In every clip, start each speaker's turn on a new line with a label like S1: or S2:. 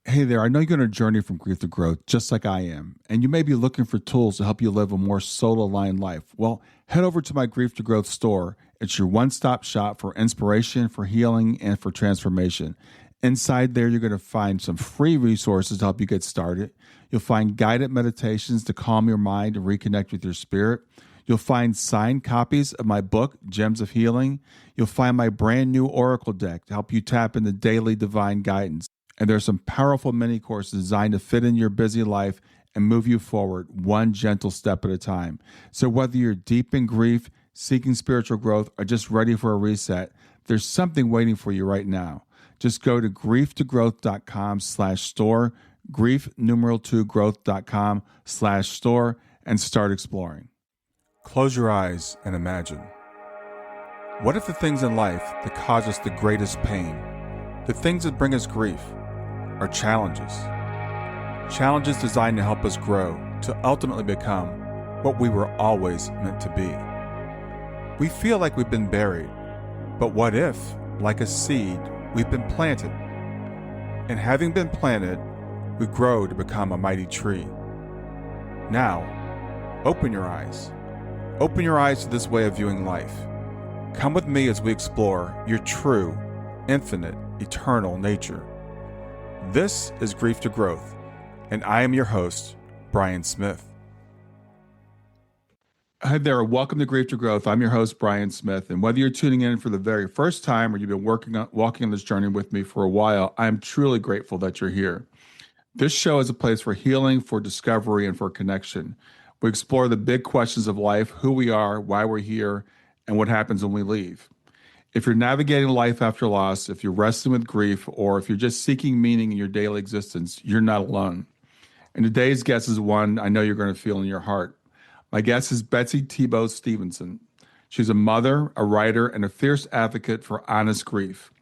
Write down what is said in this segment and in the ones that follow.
S1: Hey there, I know you're on a journey from grief to growth, just like I am, and you may be looking for tools to help you live a more soul aligned life. Well, head over to my Grief to Growth store. It's your one stop shop for inspiration, for healing, and for transformation. Inside there, you're going to find some free resources to help you get started. You'll find guided meditations to calm your mind and reconnect with your spirit. You'll find signed copies of my book, Gems of Healing. You'll find my brand new Oracle deck to help you tap into daily divine guidance. And there's some powerful mini courses designed to fit in your busy life and move you forward one gentle step at a time. So whether you're deep in grief, seeking spiritual growth, or just ready for a reset, there's something waiting for you right now. Just go to grieftogrowth.com/store, grief numeral 2 growth.com/store, and start exploring. Close your eyes and imagine. What if the things in life that cause us the greatest pain, the things that bring us grief, are challenges? Challenges designed to help us grow, to ultimately become what we were always meant to be. We feel like we've been buried, but what if, like a seed, we've been planted? And having been planted, we grow to become a mighty tree. Now, open your eyes. Open your eyes to this way of viewing life. Come with me as we explore your true, infinite, eternal nature. This is Grief to Growth, and I am your host, Brian Smith. Hi there, welcome to Grief to Growth. I'm your host, Brian Smith, and whether you're tuning in for the very first time or you've been walking on this journey with me for a while, I'm truly grateful that you're here. This show is a place for healing, for discovery, and for connection. We explore the big questions of life, who we are, why we're here, and what happens when we leave. If you're navigating life after loss, if you're wrestling with grief, or if you're just seeking meaning in your daily existence, you're not alone. And today's guest is one I know you're going to feel in your heart. My guest is Betsy Thibaud Stephenson. She's a mother, a writer, and a fierce advocate for honest grief.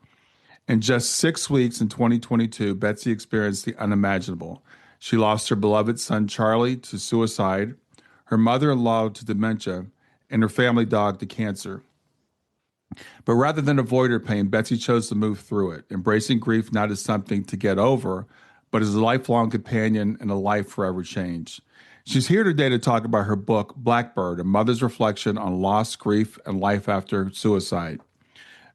S1: In just 6 weeks in 2022, Betsy experienced the unimaginable. She lost her beloved son, Charlie, to suicide, her mother-in-law to dementia, and her family dog to cancer. But rather than avoid her pain, Betsy chose to move through it, embracing grief not as something to get over, but as a lifelong companion and a life forever changed. She's here today to talk about her book, Blackbird, a mother's reflection on loss, grief, and life after suicide.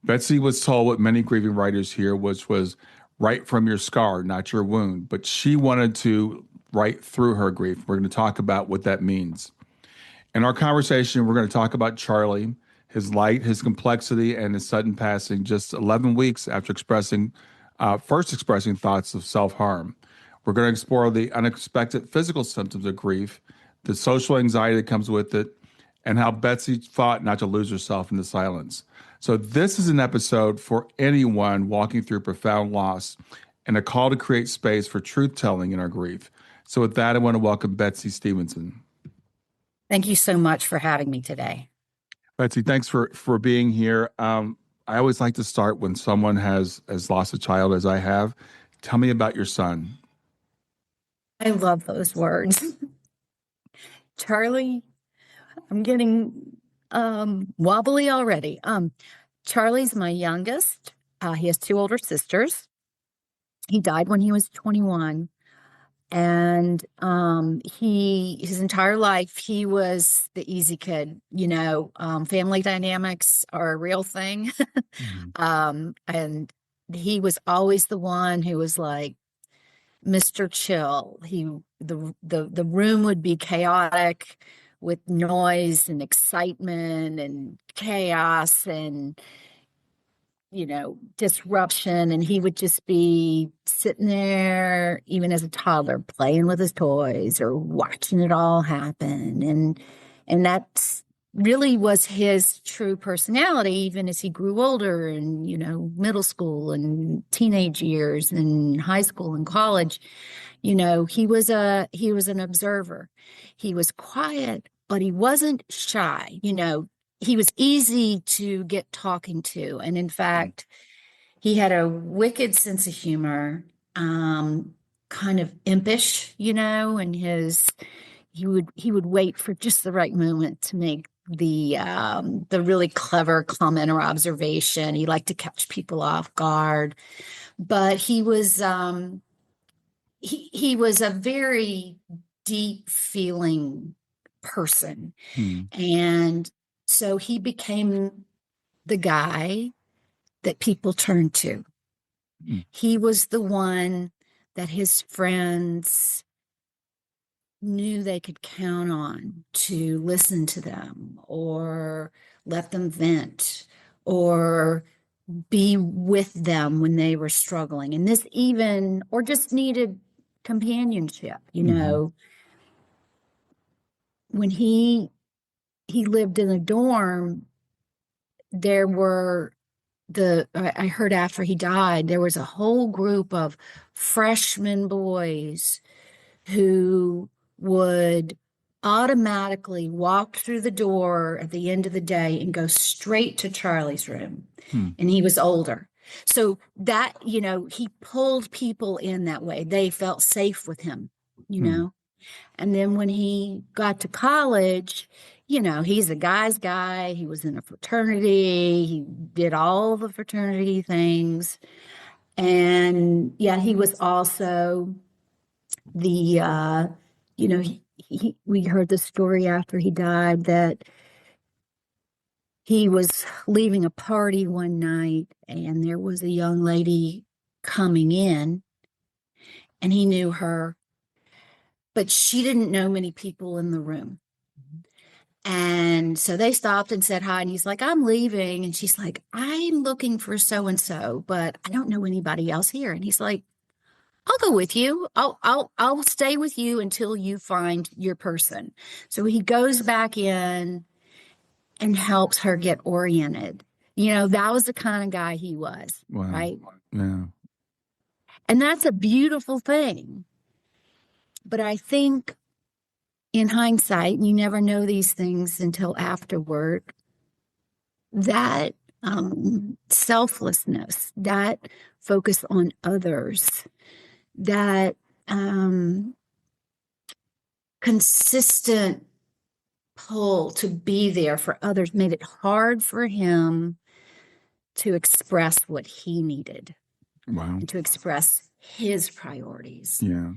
S1: Betsy was told what many grieving writers hear, which was write from your scar, not your wound. But she wanted to write through her grief. We're going to talk about what that means. In our conversation, we're going to talk about Charlie, his light, his complexity, and his sudden passing just 11 weeks after first expressing thoughts of self-harm. We're going to explore the unexpected physical symptoms of grief, the social anxiety that comes with it, and how Betsy fought not to lose herself in the silence. So this is an episode for anyone walking through profound loss and a call to create space for truth-telling in our grief. So with that, I want to welcome Betsy Stephenson.
S2: Thank you so much for having me today.
S1: Betsy, thanks for being here. I always like to start when someone has lost a child, as I have. Tell me about your son.
S2: I love those words. Charlie, I'm getting wobbly already. Charlie's my youngest. He has 2 older sisters. He died when he was 21. And his entire life, he was the easy kid. Family dynamics are a real thing. And he was always the one who was like Mr. Chill. The room would be chaotic with noise and excitement and chaos and disruption, and he would just be sitting there, even as a toddler, playing with his toys or watching it all happen. And that really was his true personality, even as he grew older and, middle school and teenage years and high school and college. He was an observer. He was quiet, but he wasn't shy. He was easy to get talking to. And in fact, he had a wicked sense of humor, kind of impish, and he would wait for just the right moment to make the really clever comment or observation. He liked to catch people off guard, but he was he was a very deep feeling person.
S1: Hmm.
S2: And so he became the guy that people turned to.
S1: Hmm.
S2: He was the one that his friends knew they could count on to listen to them or let them vent or be with them when they were struggling. And this even, or just needed companionship,
S1: Hmm.
S2: when he lived in a dorm, there were I heard after he died, there was a whole group of freshman boys who would automatically walk through the door at the end of the day and go straight to Charlie's room.
S1: Hmm.
S2: And he was older. So that, he pulled people in that way. They felt safe with him, you
S1: Hmm.
S2: know? And then when he got to college, he's a guy's guy. He was in a fraternity. He did all the fraternity things. And yeah, he was also the, we heard the story after he died that he was leaving a party one night and there was a young lady coming in and he knew her, but she didn't know many people in the room. And so they stopped and said hi. And he's like, I'm leaving. And she's like, I'm looking for so and so, but I don't know anybody else here. And he's like, I'll go with you. I'll stay with you until you find your person. So he goes back in and helps her get oriented. That was the kind of guy he was,
S1: Wow.
S2: right?
S1: Yeah.
S2: And that's a beautiful thing. But I think in hindsight, you never know these things until afterward, that selflessness, that focus on others, that consistent pull to be there for others made it hard for him to express what he needed
S1: Wow.
S2: and to express his priorities.
S1: Yeah.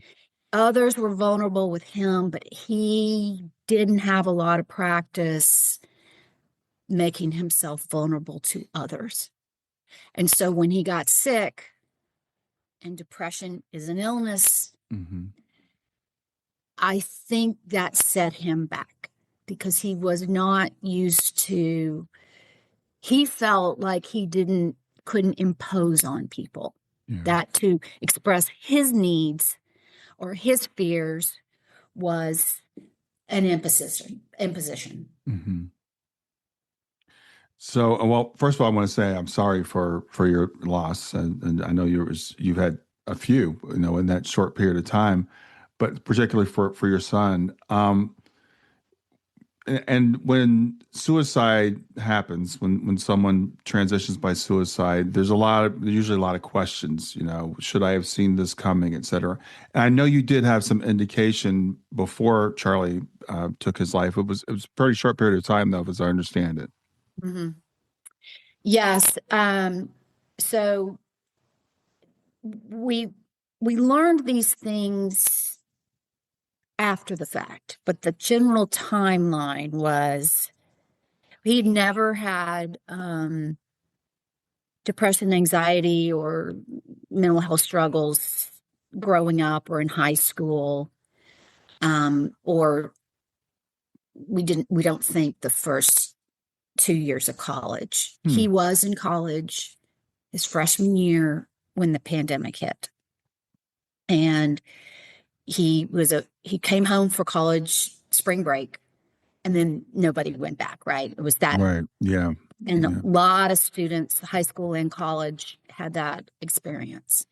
S2: Others were vulnerable with him, but he didn't have a lot of practice making himself vulnerable to others. And so when he got sick, and depression is an illness,
S1: Hmm.
S2: I think that set him back because he was not used to, he felt like he couldn't impose on people,
S1: Yeah.
S2: that to express his needs or his fears was an imposition.
S1: Hmm. So, well, first of all, I want to say I'm sorry for your loss, and I know you've had a few, in that short period of time, but particularly for your son. And when suicide happens, when someone transitions by suicide, there's usually a lot of questions. Should I have seen this coming, et cetera. And I know you did have some indication before Charlie took his life. It was a pretty short period of time, though, as I understand it.
S2: Mm-hmm. Yes. So we we learned these things after the fact, but the general timeline was he'd never had depression, anxiety, or mental health struggles growing up or in high school, or we don't think the first 2 years of college.
S1: Hmm.
S2: He was in college his freshman year when the pandemic hit, and he came home for college spring break, and then nobody went back. Right? It was that.
S1: Right. Yeah.
S2: And a
S1: Yeah.
S2: lot of students, high school and college, had that experience.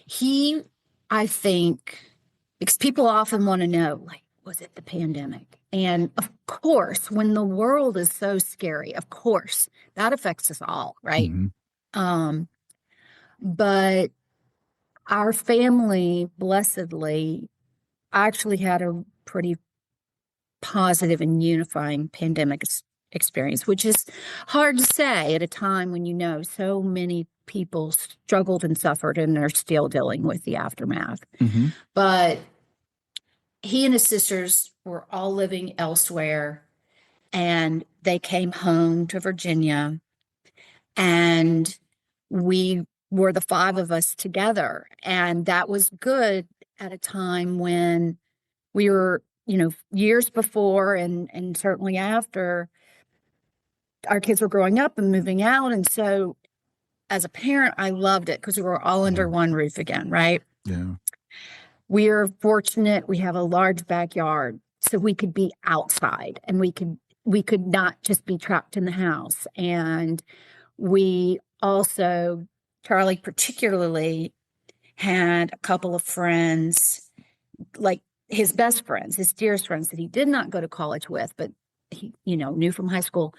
S2: He, I think, because people often want to know, like, was it the pandemic? And of course, when the world is so scary, of course, that affects us all, right?
S1: Hmm.
S2: Um, but our family, blessedly, actually had a pretty positive and unifying pandemic experience, which is hard to say at a time when so many people struggled and suffered and are still dealing with the aftermath.
S1: Mm-hmm.
S2: But he and his sisters were all living elsewhere, and they came home to Virginia, and we were the five of us together. And that was good at a time when we were, years before and certainly after, our kids were growing up and moving out. And so as a parent, I loved it because we were all under one roof again, right?
S1: Yeah.
S2: We are fortunate. We have a large backyard, so we could be outside, and we could not just be trapped in the house. And we also, Charlie particularly, had a couple of friends, like his best friends, his dearest friends that he did not go to college with, but he, knew from high school.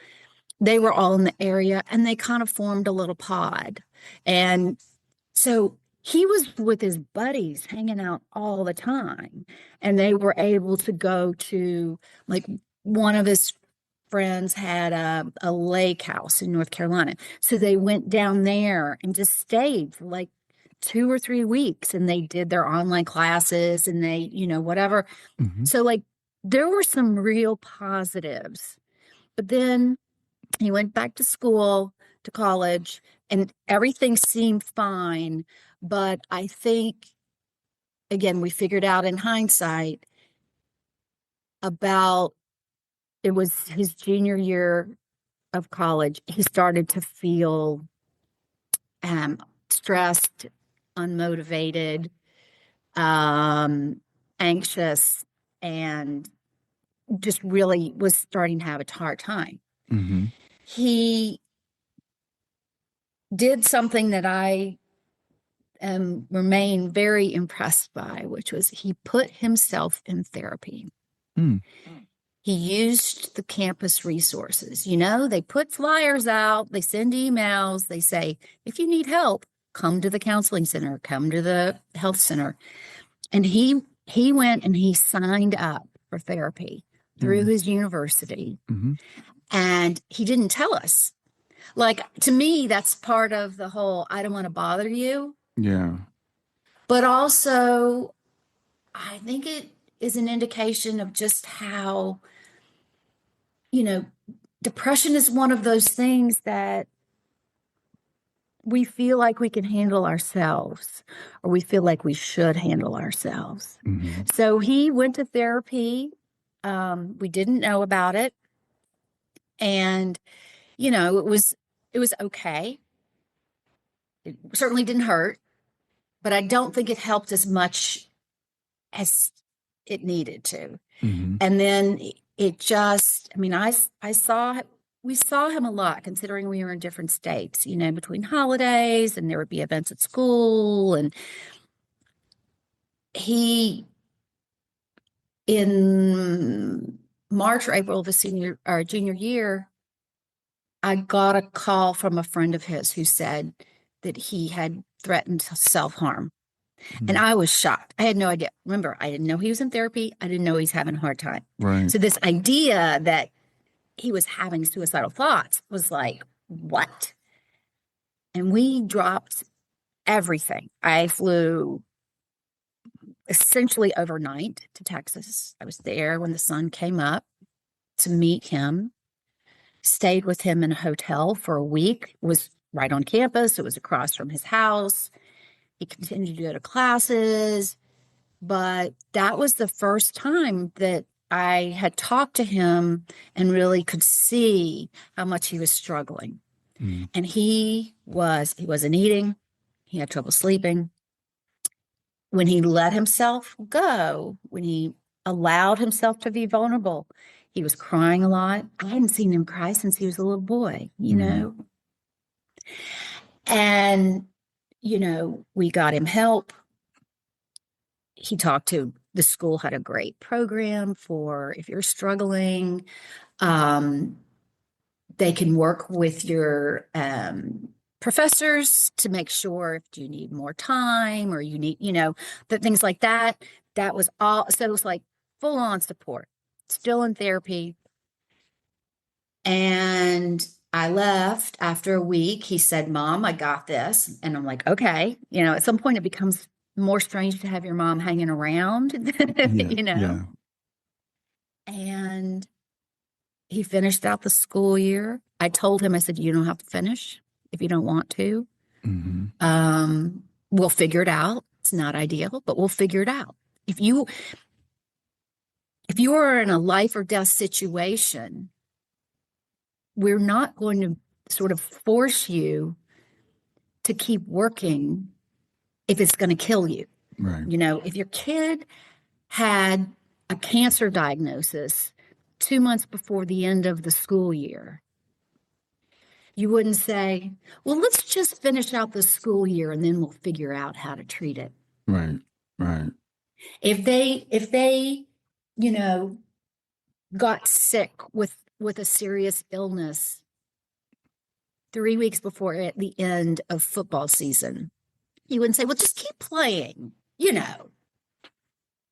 S2: They were all in the area, and they kind of formed a little pod. And so he was with his buddies hanging out all the time, and they were able to go to, like, one of his friends had a lake house in North Carolina. So they went down there and just stayed for like 2 or 3 weeks, and they did their online classes, and they, whatever.
S1: Mm-hmm.
S2: So like there were some real positives. But then he went back to school, to college, and everything seemed fine. But I think, again, we figured out in hindsight it was his junior year of college, he started to feel stressed, unmotivated, anxious, and just really was starting to have a hard time.
S1: Mm-hmm.
S2: He did something that I remain very impressed by, which was he put himself in therapy.
S1: Mm.
S2: He used the campus resources. They put flyers out, they send emails, they say, if you need help, come to the counseling center, come to the health center. And he went and he signed up for therapy through his university.
S1: Mm-hmm.
S2: And he didn't tell us. Like, to me, that's part of the whole, I don't want to bother you.
S1: Yeah.
S2: But also, I think it is an indication of just how, depression is one of those things that we feel like we can handle ourselves, or we feel like we should handle ourselves.
S1: Mm-hmm.
S2: So he went to therapy. We didn't know about it. And, it was okay. It certainly didn't hurt, but I don't think it helped as much as it needed to.
S1: Mm-hmm.
S2: And then it just, we saw him a lot, considering we were in different states, between holidays, and there would be events at school. And in March or April of his junior year, I got a call from a friend of his who said that he had threatened self-harm.
S1: Mm-hmm.
S2: And I was shocked. I had no idea. Remember, I didn't know he was in therapy. I didn't know he was having a hard time.
S1: Right.
S2: So this idea that he was having suicidal thoughts was like, what? And we dropped everything. I flew essentially overnight to Texas. I was there when the sun came up to meet him, stayed with him in a hotel for a week. It was right on campus. It was across from his house. He continued to go to classes, but that was the first time that I had talked to him and really could see how much he was struggling.
S1: Mm.
S2: And he wasn't eating. He had trouble sleeping. When he let himself go, when he allowed himself to be vulnerable, he was crying a lot. I hadn't seen him cry since he was a little boy, And, we got him help. He talked to the school, had a great program for if you're struggling. They can work with your professors to make sure if you need more time or you need, that things like that. That was all. So it was like full on support, still in therapy. And I left after a week. He said, Mom, I got this. And I'm like, okay. At some point it becomes more strange to have your mom hanging around,
S1: Yeah, yeah.
S2: And he finished out the school year. I told him, I said, you don't have to finish if you don't want to.
S1: Mm-hmm.
S2: We'll figure it out. It's not ideal, but we'll figure it out. If you are in a life or death situation, we're not going to sort of force you to keep working if it's going to kill you.
S1: Right.
S2: If your kid had a cancer diagnosis 2 months before the end of the school year, you wouldn't say, well, let's just finish out the school year and then we'll figure out how to treat it.
S1: Right. Right.
S2: If they, got sick with a serious illness 3 weeks before at the end of football season, you wouldn't say, well, just keep playing.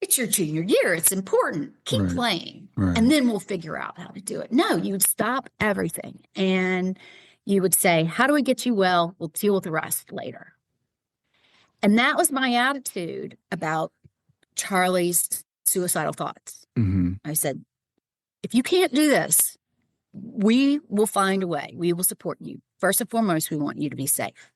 S2: It's your junior year. It's important. Keep playing.
S1: Right.
S2: And then we'll figure out how to do it. No, you'd stop everything. And you would say, how do we get you well? We'll deal with the rest later. And that was my attitude about Charlie's suicidal thoughts.
S1: Mm-hmm.
S2: I said, if you can't do this, we will find a way. We will support you. First and foremost, we want you to be safe.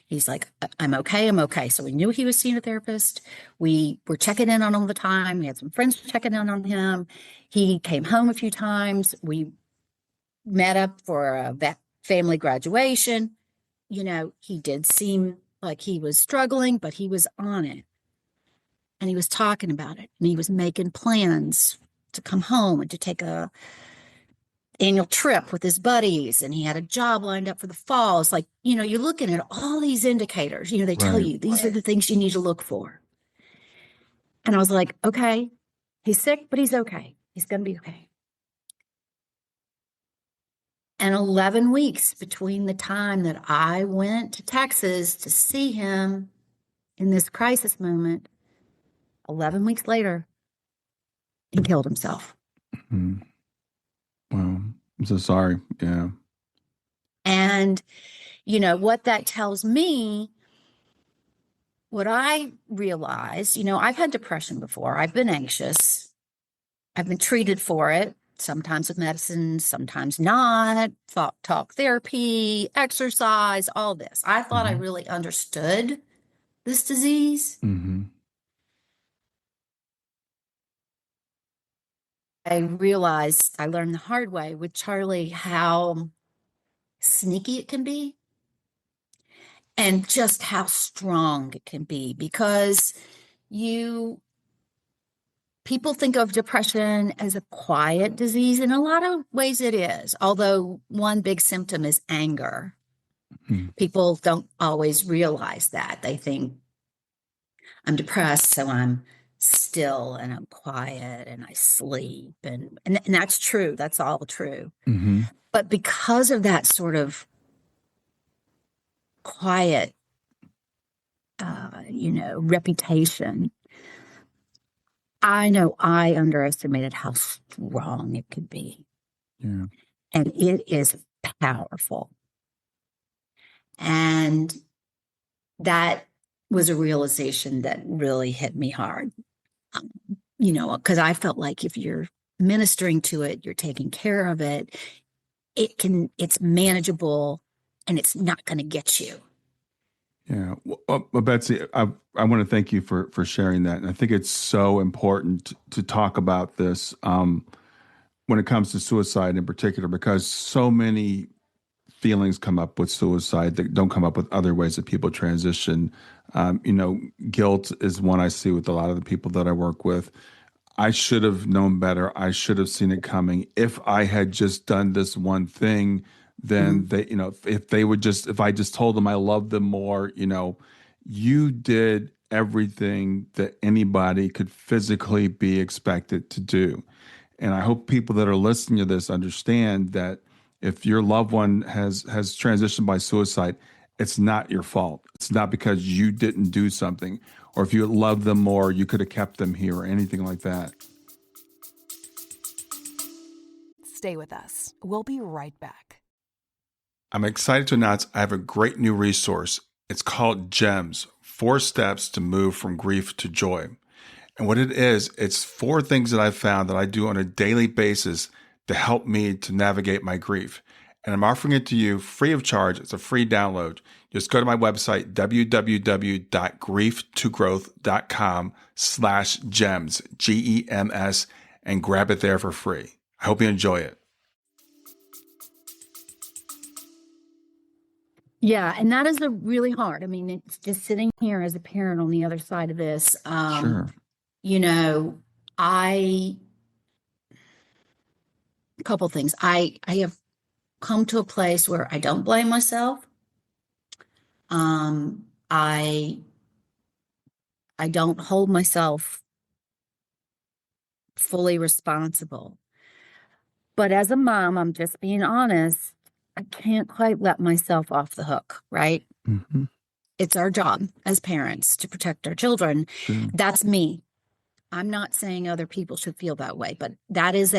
S2: He's like, I'm okay. I'm okay. So we knew he was seeing a therapist. We were checking in on him all the time. We had some friends checking in on him. He came home a few times. We met up for a family graduation. He did seem like he was struggling, but he was on it. And he was talking about it. And he was making plans to come home and to take a annual trip with his buddies, and he had a job lined up for the fall. It's like, you're looking at all these indicators, they tell you these are the things you need to look for. And I was like, okay, he's sick, but he's okay. He's going to be okay. And 11 weeks between the time that I went to Texas to see him in this crisis moment, 11 weeks later, he killed himself.
S1: Mm-hmm. Wow. I'm so sorry. Yeah.
S2: And, what that tells me, what I realized, I've had depression before. I've been anxious. I've been treated for it, sometimes with medicine, sometimes not, thought talk therapy, exercise, all this. I thought I really understood this disease.
S1: Mm-hmm.
S2: I realized, I learned the hard way with Charlie how sneaky it can be and just how strong it can be, because people think of depression as a quiet disease. In a lot of ways it is, although one big symptom is anger.
S1: Mm-hmm.
S2: People don't always realize that. They think I'm depressed, so I'm still and I'm quiet and I sleep. And that's true. That's all true.
S1: Mm-hmm.
S2: But because of that sort of quiet, reputation, I know I underestimated how strong it could be.
S1: Yeah.
S2: And it is powerful. And that was a realization that really hit me hard. Because I felt like if you're ministering to it, you're taking care of it, it's manageable and it's not going to get you.
S1: Yeah. Well, Betsy, I want to thank you for sharing that. And I think it's so important to talk about this when it comes to suicide in particular, because so many feelings come up with suicide that don't come up with other ways that people transition. Guilt is one I see with a lot of the people that I work with. I should have known better. I should have seen it coming. If I had just done this one thing, then they, if I just told them I love them more, you did everything that anybody could physically be expected to do. And I hope people that are listening to this understand that if your loved one has transitioned by suicide, it's not your fault. It's not because you didn't do something, or if you loved them more, you could have kept them here or anything like that.
S3: Stay with us. We'll be right back.
S1: I'm excited to announce I have a great new resource. It's called GEMS, 4 Steps to Move from Grief to Joy. And what it is, it's 4 things that I've found that I do on a daily basis to help me to navigate my grief. And I'm offering it to you free of charge. It's a free download. Just go to my website, www.grieftogrowth.com/gems, GEMS, and grab it there for free. I hope you enjoy it.
S2: Yeah, and that is a really hard. I mean, it's just sitting here as a parent on the other side of this.
S1: Sure.
S2: You know, a couple things. I have come to a place where I don't blame myself. I don't hold myself fully responsible. But as a mom, I'm just being honest, I can't quite let myself off the hook, right?
S1: Mm-hmm.
S2: It's our job as parents to protect our children.
S1: Sure.
S2: That's me. I'm not saying other people should feel that way, but that is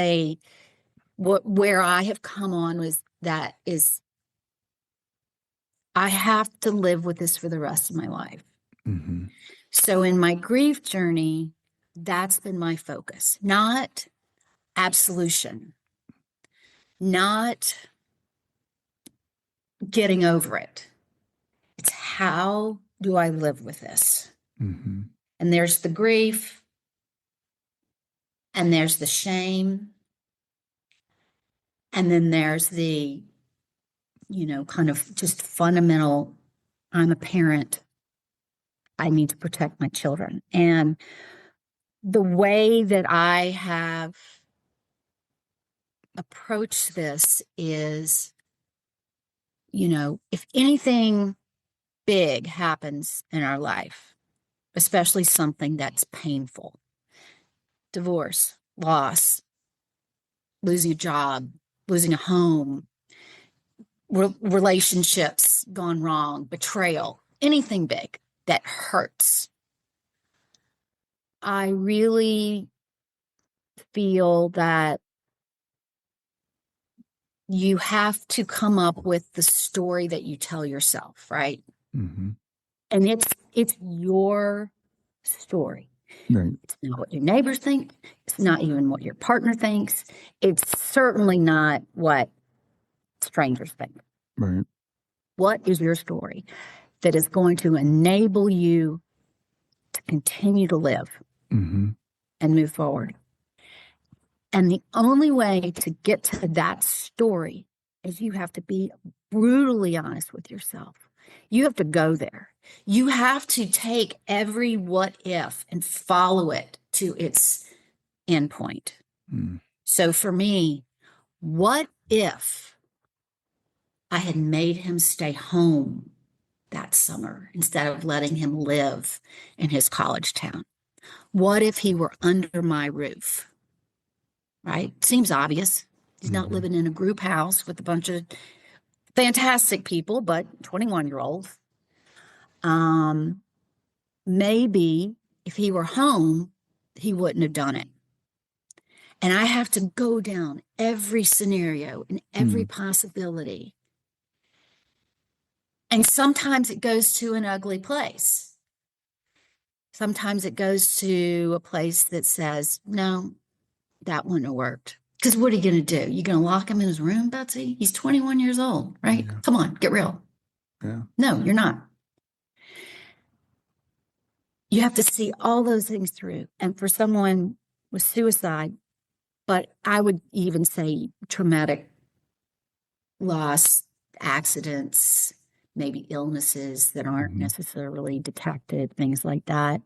S2: where I have come on was that is I have to live with this for the rest of my life.
S1: Mm-hmm.
S2: So in my grief journey, that's been my focus, not absolution, not getting over it. It's how do I live with this?
S1: Mm-hmm.
S2: And there's the grief, and there's the shame, and then there's the, kind of just fundamental, I'm a parent. I need to protect my children. And the way that I have approached this is, if anything big happens in our life, especially something that's painful, divorce, loss, losing a job, losing a home, relationships gone wrong, betrayal, anything big that hurts, I really feel that you have to come up with the story that you tell yourself, right?
S1: Mm-hmm.
S2: And it's your story.
S1: Right.
S2: It's not what your neighbors think. It's not even what your partner thinks. It's certainly not what strangers think.
S1: Right.
S2: What is your story that is going to enable you to continue to live
S1: Mm-hmm.
S2: and move forward? And the only way to get to that story is you have to be brutally honest with yourself. You have to go there. You have to take every what if and follow it to its endpoint.
S1: Mm.
S2: So for me, what if I had made him stay home that summer instead of letting him live in his college town? What if he were under my roof? Right? Seems obvious. He's not living in a group house with a bunch of fantastic people, but 21-year-olds. Maybe if he were home, he wouldn't have done it. And I have to go down every scenario and every possibility. And sometimes it goes to an ugly place. Sometimes it goes to a place that says, no, that wouldn't have worked. Because what are you going to do? You going to lock him in his room, Betsy? He's 21 years old, right?
S1: Yeah.
S2: Come on, get real.
S1: Yeah.
S2: No, you're not. You have to see all those things through. And for someone with suicide, but I would even say traumatic loss, accidents, maybe illnesses that aren't necessarily detected, things like that.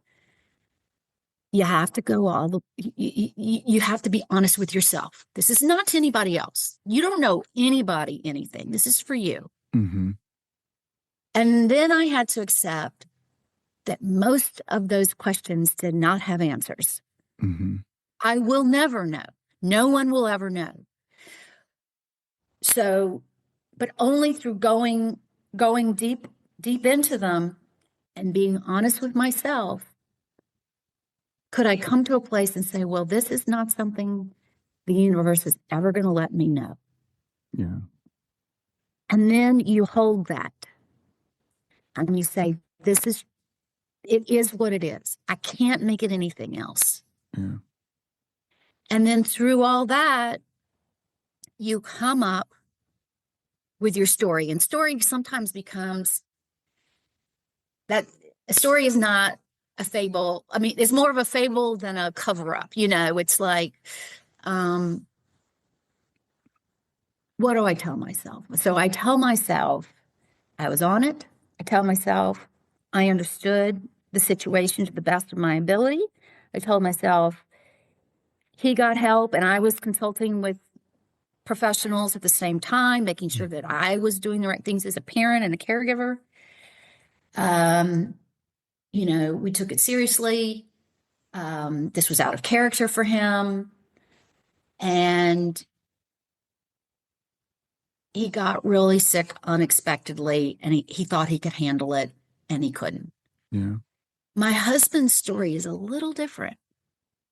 S2: You have to go you have to be honest with yourself. This is not to anybody else. You don't know anybody anything. This is for you.
S1: Mm-hmm.
S2: And then I had to accept that most of those questions did not have answers.
S1: Mm-hmm.
S2: I will never know. No one will ever know. So, but only through going deep into them and being honest with myself could I come to a place and say, well, this is not something the universe is ever going to let me know.
S1: Yeah.
S2: And then you hold that and you say, it is what it is. I can't make it anything else.
S1: Yeah.
S2: And then through all that, you come up with your story. And story sometimes becomes that a story is not a fable. I mean, it's more of a fable than a cover up. It's like, um, what do I tell myself? So I tell myself I was on it. I tell myself I understood the situation to the best of my ability. I told myself he got help and I was consulting with professionals at the same time, making sure that I was doing the right things as a parent and a caregiver. Um, we took it seriously. This was out of character for him. And he got really sick unexpectedly and he thought he could handle it and he couldn't.
S1: Yeah.
S2: My husband's story is a little different,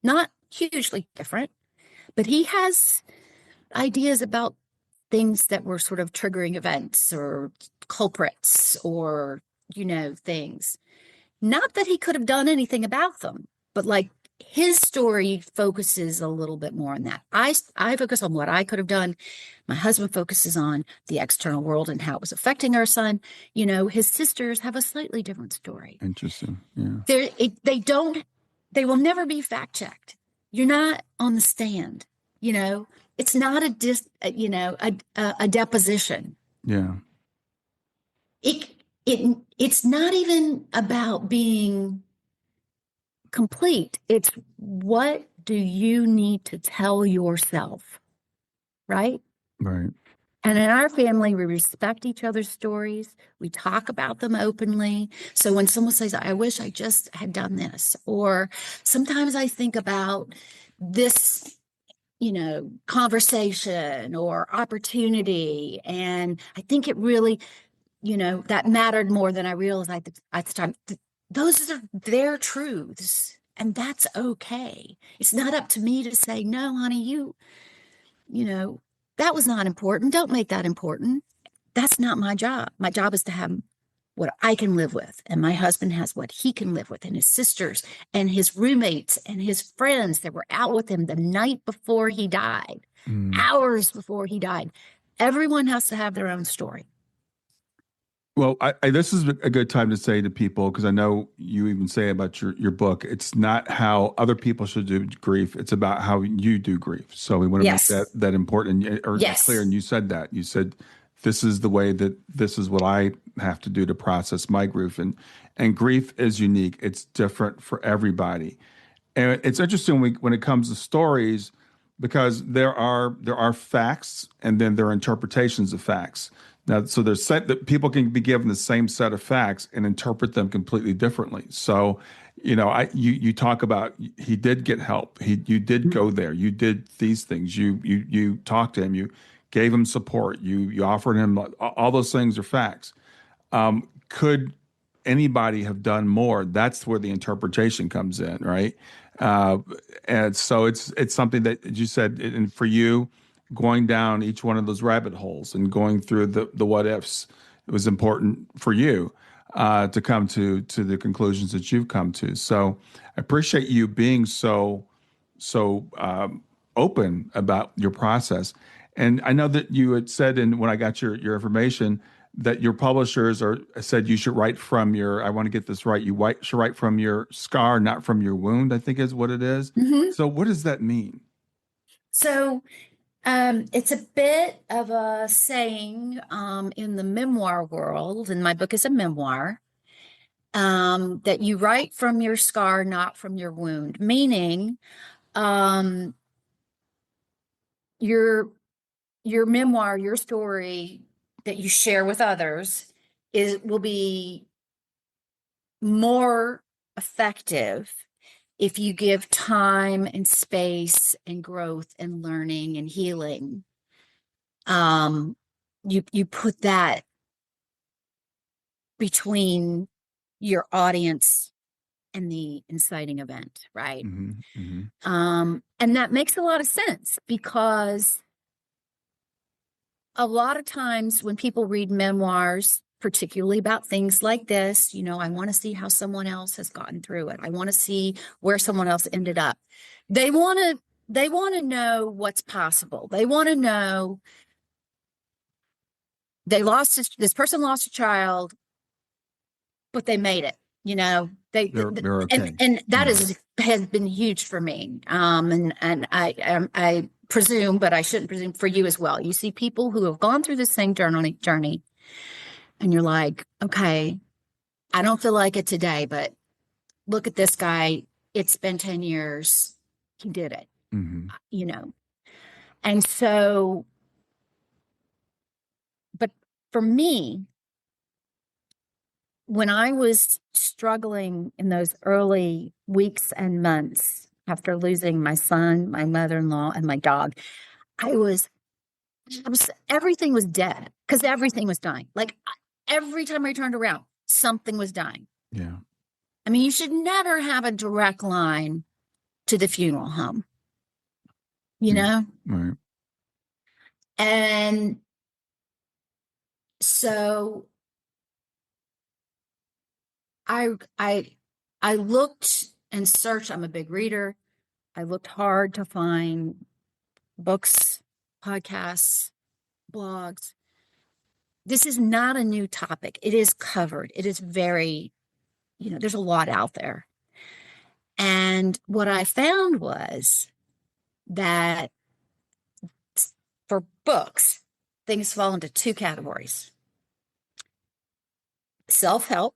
S2: not hugely different, but he has ideas about things that were sort of triggering events or culprits or, things. Not that he could have done anything about them, but like his story focuses a little bit more on that. I focus on what I could have done. My husband focuses on the external world and how it was affecting our son. His sisters have a slightly different story.
S1: Interesting. Yeah.
S2: They will never be fact checked. You're not on the stand. It's not a deposition.
S1: Yeah.
S2: It's not even about being complete. It's what do you need to tell yourself, right?
S1: Right.
S2: And in our family, we respect each other's stories. We talk about them openly. So when someone says, I wish I just had done this, or sometimes I think about this, conversation or opportunity, and I think it really, that mattered more than I realized at the time. Those are their truths, and that's okay. It's not up to me to say, no, honey, you know, that was not important. Don't make that important. That's not my job. My job is to have what I can live with. And my husband has what he can live with, and his sisters and his roommates and his friends that were out with him the night before he died, hours before he died. Everyone has to have their own story.
S1: Well, this is a good time to say to people, because I know you even say about your book, it's not how other people should do grief. It's about how you do grief. So we want to make
S2: Yes.
S1: that important or
S2: Yes.
S1: clear. And you said that. You said, this is the way that this is what I have to do to process my grief. And grief is unique. It's different for everybody. And it's interesting when it comes to stories, because there are facts and then there are interpretations of facts. Now, so there's set that people can be given the same set of facts and interpret them completely differently. So, you talk about he did get help. You did go there. You did these things. You talked to him. You gave him support. You offered him all those things are facts. Could anybody have done more? That's where the interpretation comes in, right? Uh, and so it's something that you said, and for you, going down each one of those rabbit holes and going through the what ifs, it was important for you to come to the conclusions that you've come to. So I appreciate you being so open about your process. And I know that you had said, and when I got your information, that your publishers said you should write from your, I want to get this right, should write from your scar, not from your wound, I think is what it is.
S2: Mm-hmm.
S1: So what does that mean?
S2: So it's a bit of a saying in the memoir world, and my book is a memoir, that you write from your scar, not from your wound, meaning um, your memoir, your story that you share with others will be more effective if you give time and space and growth and learning and healing. You put that between your audience and the inciting event, right?
S1: Mm-hmm, mm-hmm.
S2: And that makes a lot of sense because a lot of times when people read memoirs, particularly about things like this, I want to see how someone else has gotten through it. I want to see where someone else ended up. They want to know what's possible. They want to know this person lost a child, but they made it.
S1: They're okay.
S2: And that has been huge for me. And I presume, but I shouldn't presume for you as well. You see people who have gone through this same journey, and you're like, okay, I don't feel like it today, but look at this guy. It's been 10 years. He did it, And so, but for me, when I was struggling in those early weeks and months after losing my son, my mother-in-law, and my dog, everything was dead because everything was dying. Like every time I turned around, something was dying.
S1: Yeah.
S2: I mean, you should never have a direct line to the funeral home,
S1: Right.
S2: And so I looked and searched. I'm a big reader. I looked hard to find books, podcasts, blogs. This is not a new topic. It is covered. It is very, there's a lot out there. And what I found was that for books, things fall into two categories. Self-help,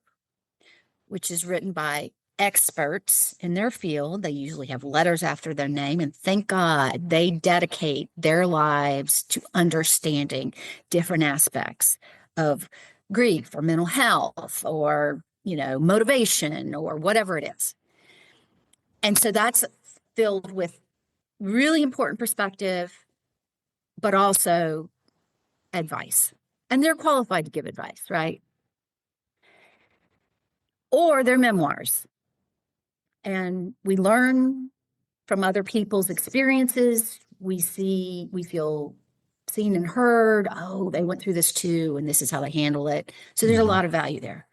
S2: which is written by experts in their field. They usually have letters after their name, and thank God they dedicate their lives to understanding different aspects of grief or mental health or, motivation or whatever it is. And so that's filled with really important perspective, but also advice. And they're qualified to give advice, right? Or their memoirs. And we learn from other people's experiences. We feel seen and heard. Oh, they went through this too, and this is how they handle it. So there's a lot of value there.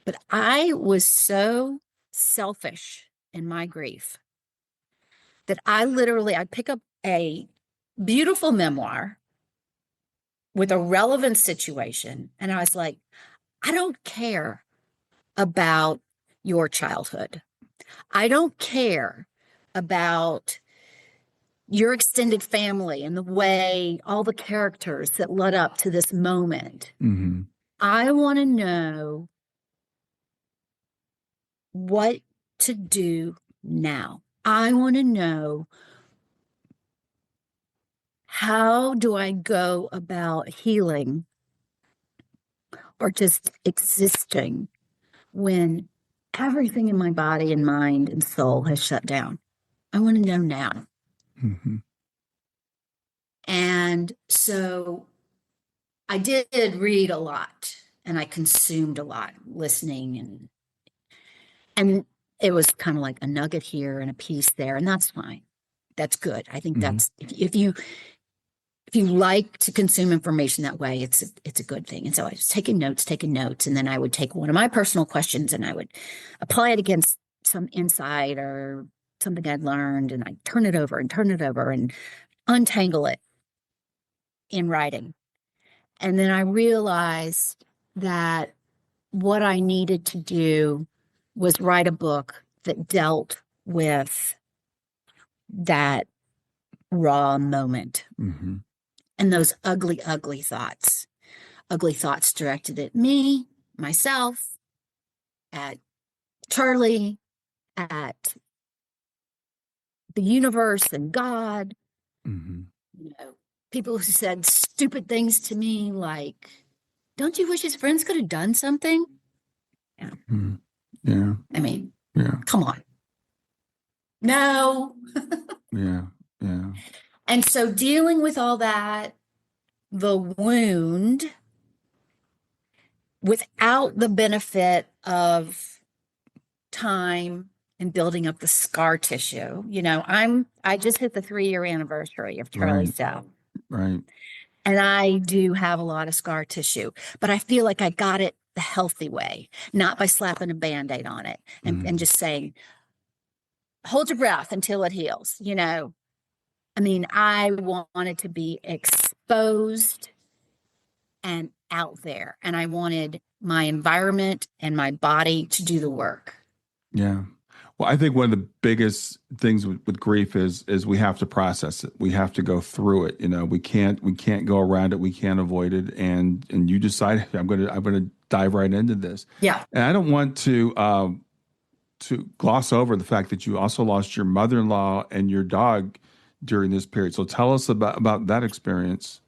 S2: But I was so selfish in my grief that I'd pick up a beautiful memoir with a relevant situation. And I was like, I don't care about your childhood. I don't care about your extended family and the way all the characters that led up to this moment.
S1: Mm-hmm.
S2: I want to know what to do now. I want to know, how do I go about healing or just existing when everything in my body and mind and soul has shut down? I want to know now.
S1: Mm-hmm.
S2: And so I did read a lot and I consumed a lot, listening, and it was kind of like a nugget here and a piece there, and that's fine. That's good. I think that's, if you like to consume information that way, it's a good thing. And so I was taking notes, and then I would take one of my personal questions and I would apply it against some insight or something I'd learned, and I'd turn it over and untangle it in writing. And then I realized that what I needed to do was write a book that dealt with that raw moment and those ugly, ugly thoughts directed at me, myself, at Charlie, at the universe and God. People who said stupid things to me like, don't you wish his friends could have done something? Yeah.
S1: Yeah.
S2: I mean, come on. No.
S1: Yeah.
S2: And so dealing with all that, the wound, without the benefit of time and building up the scar tissue. I just hit the 3-year anniversary of Charlie's death.
S1: Right.
S2: And I do have a lot of scar tissue, but I feel like I got it the healthy way, not by slapping a Band-Aid on it and just saying, hold your breath until it heals. I mean, I wanted to be exposed and out there, and I wanted my environment and my body to do the work.
S1: Yeah. Well, I think one of the biggest things with grief is we have to process it. We have to go through it. We can't go around it. We can't avoid it. And you decide, "Hey, I'm gonna dive right into this."
S2: Yeah.
S1: And I don't want to gloss over the fact that you also lost your mother-in-law and your dog during this period. So tell us about that experience.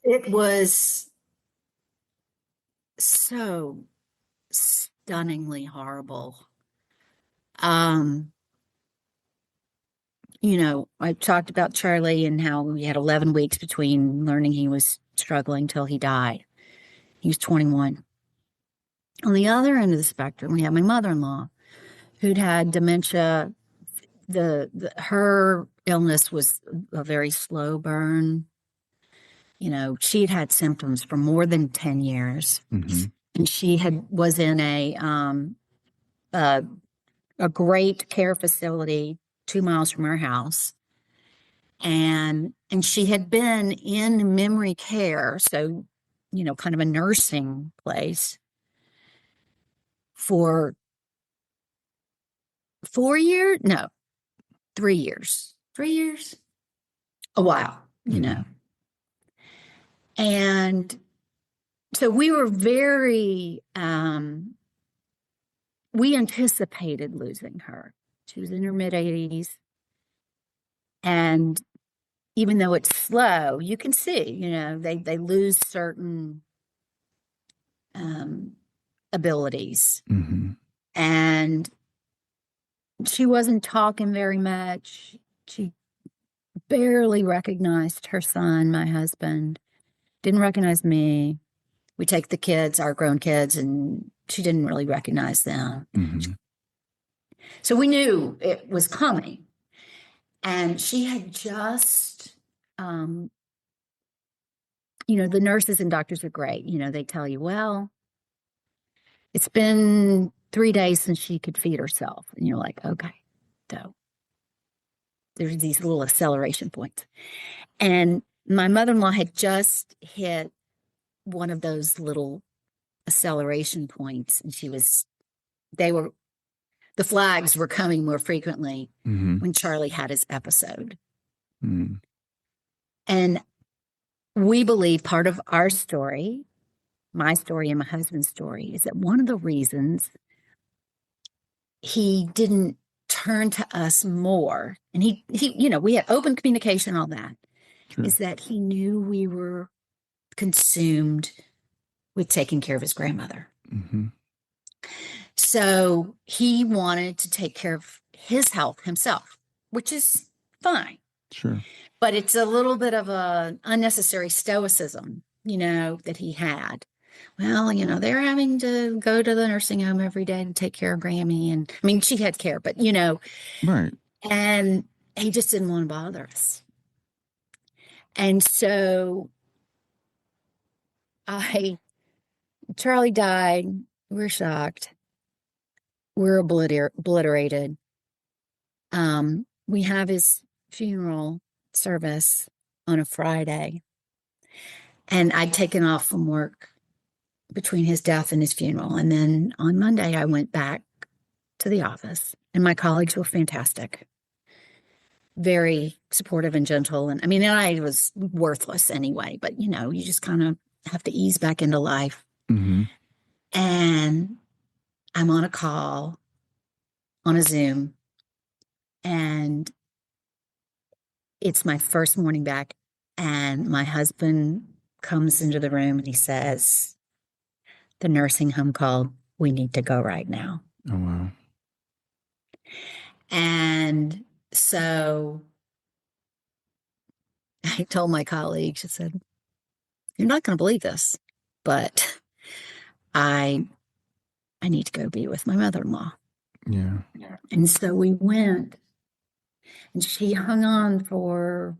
S2: It was so stunningly horrible. Um, I talked about Charlie and how we had 11 weeks between learning he was struggling till he died. He was 21. On the other end of the spectrum, we had my mother-in-law who'd had dementia. Her illness was a very slow burn. She had symptoms for more than 10 years.
S1: Mm-hmm.
S2: And she was in a great care facility 2 miles from our house. And she had been in memory care, so, kind of a nursing place for 4 years? No, 3 years. 3 years? A while, And so we were we anticipated losing her. She was in her mid-80s. And even though it's slow, you can see, they lose certain abilities.
S1: Mm-hmm.
S2: And she wasn't talking very much. She barely recognized her son, my husband, didn't recognize me. We take the kids, our grown kids, and she didn't really recognize them.
S1: Mm-hmm.
S2: So we knew it was coming. And she had just, the nurses and doctors are great. They tell you, well, it's been 3 days since she could feed herself. And you're like, okay. So there's these little acceleration points. And my mother-in-law had just hit one of those little acceleration points. And the flags were coming more frequently when Charlie had his episode.
S1: Mm-hmm.
S2: And we believe part of our story, my story and my husband's story, is that one of the reasons he didn't turn to us more, and he we had open communication, all that,
S1: Sure.
S2: is that he knew we were consumed with taking care of his grandmother.
S1: Mm-hmm.
S2: So he wanted to take care of his health himself, which is fine.
S1: Sure.
S2: But it's a little bit of a unnecessary stoicism, that he had. Well, they're having to go to the nursing home every day to take care of Grammy. And I mean, she had care, but,
S1: Right.
S2: and he just didn't want to bother us. And so Charlie died. We're shocked. We're obliterated. We have his funeral service on a Friday. And I'd taken off from work between his death and his funeral. And then on Monday, I went back to the office, and my colleagues were fantastic, very supportive and gentle. And I mean, I was worthless anyway, but you just kind of have to ease back into life.
S1: Mm-hmm.
S2: And I'm on a call on a Zoom, and it's my first morning back. And my husband comes into the room and he says, "The nursing home called. We need to go right now."
S1: Oh, wow.
S2: And so I told my colleagues, I said, "You're not going to believe this, but I need to go be with my mother-in-law."
S1: Yeah.
S2: And so we went, and she hung on for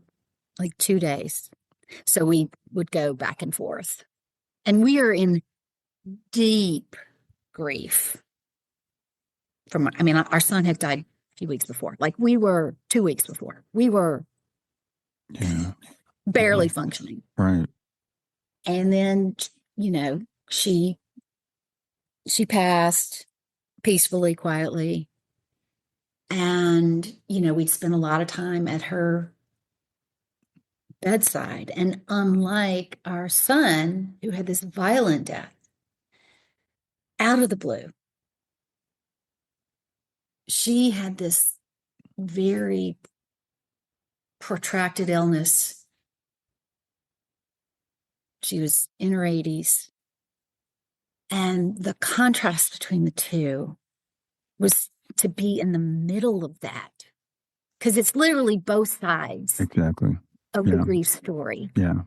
S2: like 2 days. So we would go back and forth. And we are in deep grief our son had died a few weeks before. Like we were 2 weeks before. We were barely functioning.
S1: Right.
S2: And then, she passed peacefully, quietly. And, we'd spend a lot of time at her bedside. And unlike our son, who had this violent death, out of the blue, she had this very protracted illness. She was in her 80s. And the contrast between the two was to be in the middle of that. Because it's literally both sides
S1: Exactly.
S2: of the grief story.
S1: Yeah.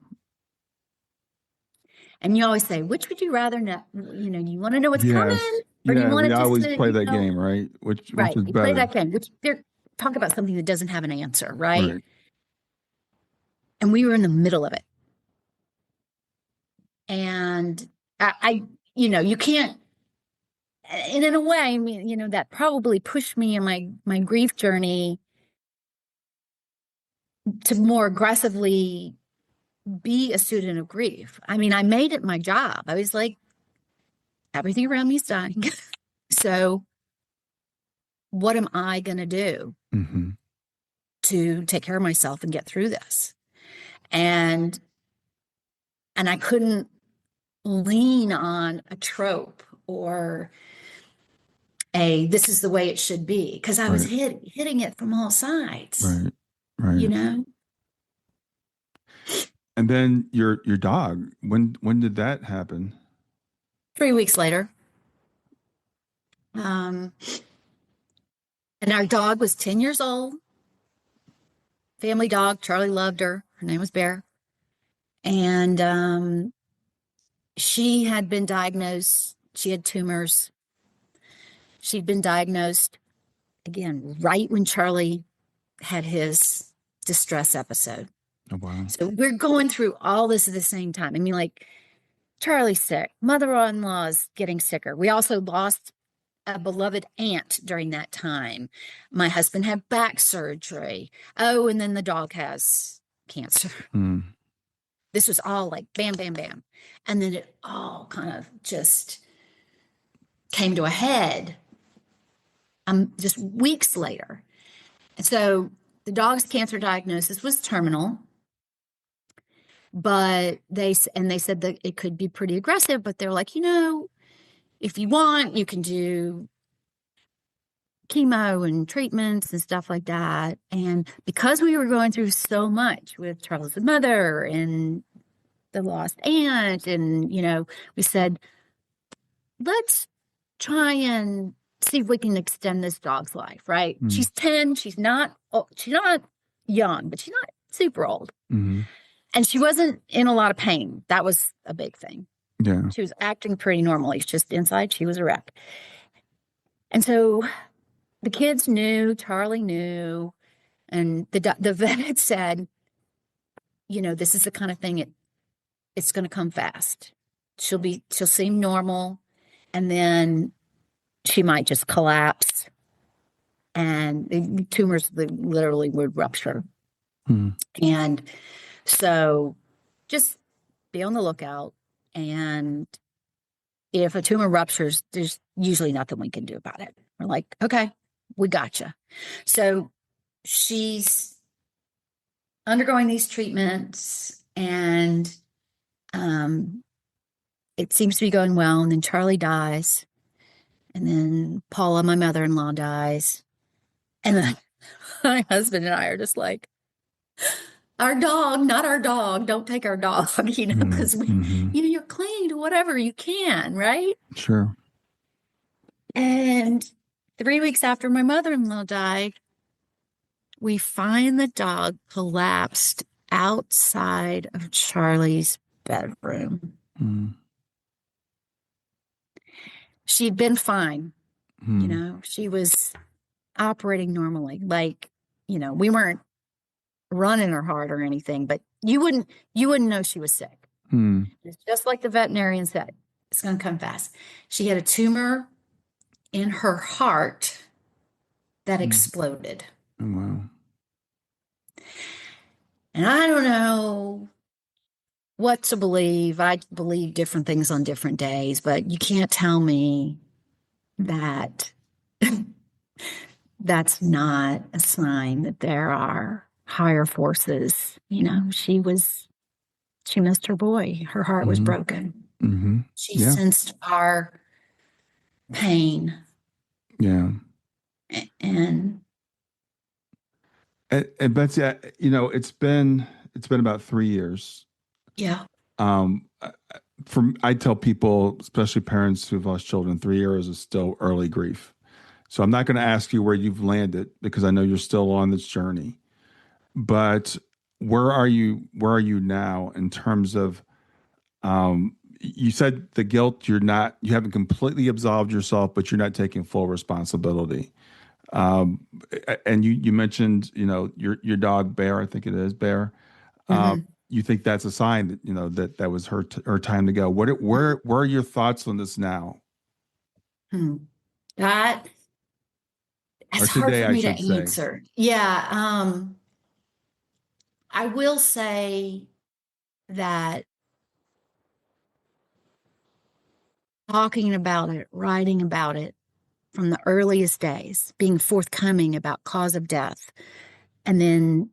S2: And you always say, which would you rather know? You want to know what's coming?
S1: Or
S2: do you want
S1: we
S2: to
S1: always
S2: just
S1: play that game, right? Which is better?
S2: Play that game. They're talk about something that doesn't have an answer, right? And we were in the middle of it. And I you can't, and in a way, I mean, that probably pushed me in my grief journey to more aggressively be a student of grief. I mean, I made it my job. I was like, everything around me is dying. So what am I going to do to take care of myself and get through this? And I couldn't lean on a trope or this is the way it should be, because I was hitting it from all sides.
S1: Right. And then your dog, when did that happen?
S2: 3 weeks later. And our dog was 10 years old. Family dog. Charlie loved her. Her name was Bear. And she had been diagnosed. She had tumors. She'd been diagnosed, again, right when Charlie had his distress episode.
S1: Oh, wow.
S2: So we're going through all this at the same time. I mean, like, Charlie's sick. Mother-in-law's getting sicker. We also lost a beloved aunt during that time. My husband had back surgery. Oh, and then the dog has cancer. This was all like bam, bam, bam. And then it all kind of just came to a head just weeks later. And so the dog's cancer diagnosis was terminal, but they said that it could be pretty aggressive, but they're like, if you want, you can do chemo and treatments and stuff like that. And because we were going through so much with Charles' mother and the lost aunt, and, we said, let's try and see if we can extend this dog's life, right? She's 10. She's not young, but she's not super old. And she wasn't in a lot of pain. That was a big thing.
S1: Yeah.
S2: She was acting pretty normally. Just inside, she was a wreck. And so the kids knew, Charlie knew, and the vet had said, this is the kind of thing it's going to come fast. She'll seem normal, and then she might just collapse, and the tumors literally would rupture. And so just be on the lookout. And if a tumor ruptures, there's usually nothing we can do about it. We're like, okay, we gotcha. So she's undergoing these treatments, and it seems to be going well. And then Charlie dies. And then Paula, my mother-in-law, dies. And then my husband and I are just like, our dog, not our dog. Don't take our dog, because you're clinging to whatever you can, right?
S1: Sure.
S2: And 3 weeks after my mother-in-law died, we find the dog collapsed outside of Charlie's bedroom. She'd been fine. She was operating normally. Like, we weren't run in her heart or anything, but you wouldn't know she was sick. It's just like the veterinarian said, it's going to come fast. She had a tumor in her heart that exploded.
S1: Oh, wow.
S2: And I don't know what to believe. I believe different things on different days, but you can't tell me that that's not a sign that there are higher forces. She missed her boy. Her heart was broken. She
S1: Yeah.
S2: sensed our pain.
S1: Yeah.
S2: And
S1: And Betsy, it's been about 3 years.
S2: yeah.
S1: I tell people, especially parents who've lost children, 3 years is still early grief. So I'm not going to ask you where you've landed because I know you're still on this journey. But where are you? Where are you now in terms of? You said the guilt. You haven't completely absolved yourself, but you're not taking full responsibility. Um, and you mentioned, your dog Bear. I think it is Bear.
S2: Mm-hmm.
S1: You think that's a sign that that was her time to go. Where are your thoughts on this now,
S2: Hmm. That
S1: or
S2: It's hard
S1: today,
S2: for
S1: I
S2: me to
S1: should say?
S2: answer. Yeah. I will say that talking about it, writing about it from the earliest days, being forthcoming about cause of death, and then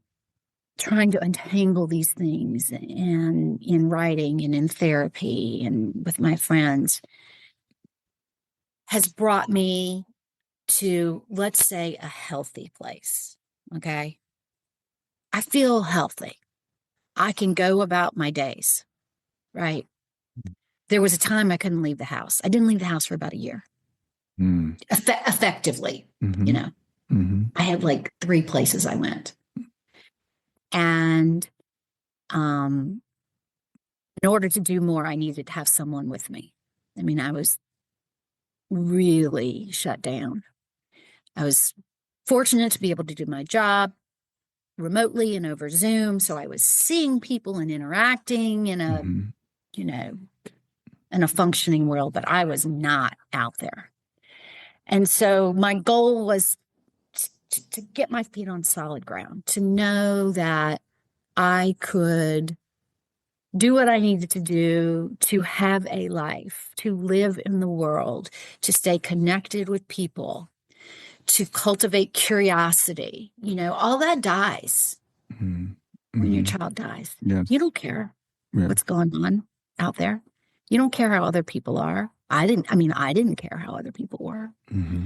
S2: trying to untangle these things and in writing and in therapy and with my friends has brought me to, let's say, a healthy place. Okay. I feel healthy. I can go about my days, right? There was a time I couldn't leave the house. I didn't leave the house for about a year,
S1: Mm.
S2: effectively. You
S1: Hmm.
S2: know,
S1: Hmm.
S2: I had like 3 places I went. And um, in order to do more, I needed to have someone with me. I mean, I was really shut down. I was fortunate to be able to do my job remotely and over Zoom. So I was seeing people and interacting
S1: Hmm.
S2: you know, in a functioning world, but I was not out there. And so my goal was to get my feet on solid ground, to know that I could do what I needed to do to have a life, to live in the world, to stay connected with people, to cultivate curiosity. All that dies
S1: Hmm.
S2: when your
S1: Hmm.
S2: child dies.
S1: Yes.
S2: You don't care
S1: Yeah.
S2: what's going on out there. You don't care how other people are. I didn't care how other people were.
S1: Hmm.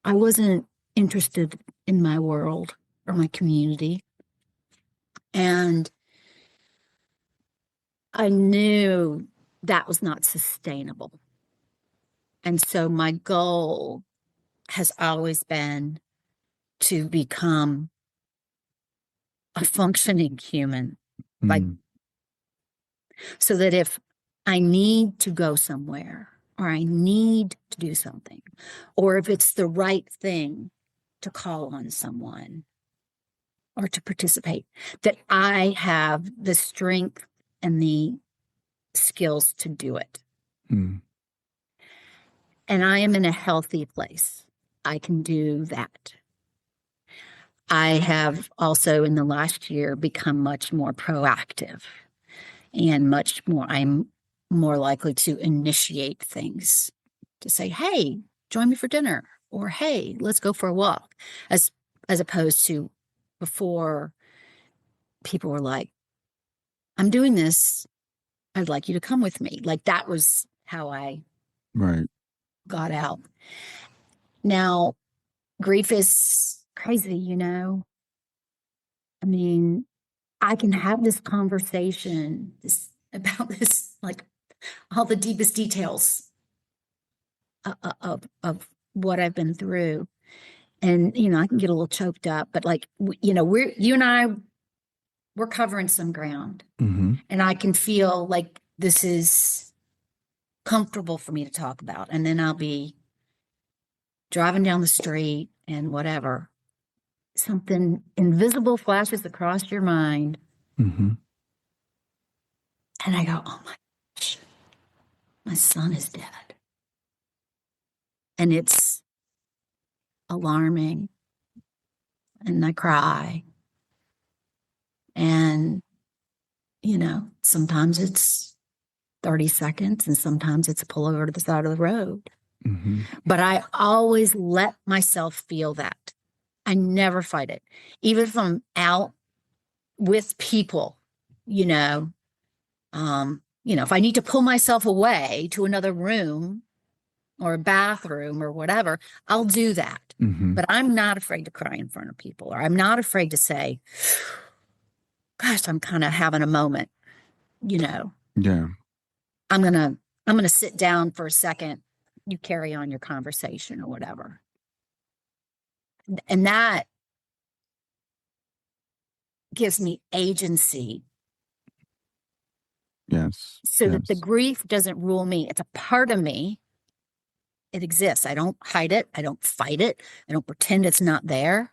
S2: I wasn't interested in my world or my community. And I knew that was not sustainable. And so my goal has always been to become a functioning human, like,
S1: Mm.
S2: so that if I need to go somewhere or I need to do something, or if it's the right thing to call on someone or to participate, that I have the strength and the skills to do it.
S1: Mm.
S2: And I am in a healthy place. I can do that. I have also in the last year become much more proactive and I'm more likely to initiate things, to say, hey, join me for dinner, or hey, let's go for a walk, as opposed to before people were like, I'm doing this. I'd like you to come with me. Like that was how I
S1: Right.
S2: got out. Now, grief is crazy, I mean, I can have this conversation about this, like all the deepest details of what I've been through. And, I can get a little choked up, but like, you and I, we're covering some ground.
S1: Hmm.
S2: And I can feel like this is comfortable for me to talk about. And then I'll be driving down the street and whatever, something invisible flashes across your mind.
S1: Mm-hmm.
S2: And I go, oh my gosh, my son is dead. And it's alarming. And I cry. And, sometimes it's 30 seconds and sometimes it's pull over to the side of the road.
S1: Mm-hmm.
S2: But I always let myself feel that. I never fight it. Even if I'm out with people, if I need to pull myself away to another room or a bathroom or whatever, I'll do that.
S1: Mm-hmm.
S2: But I'm not afraid to cry in front of people, or I'm not afraid to say, gosh, I'm kind of having a moment,
S1: Yeah.
S2: I'm gonna sit down for a second. You carry on your conversation or whatever. And that gives me agency
S1: Yes.
S2: so that the grief doesn't rule me. It's a part of me. It exists. I don't hide it. I don't fight it. I don't pretend it's not there.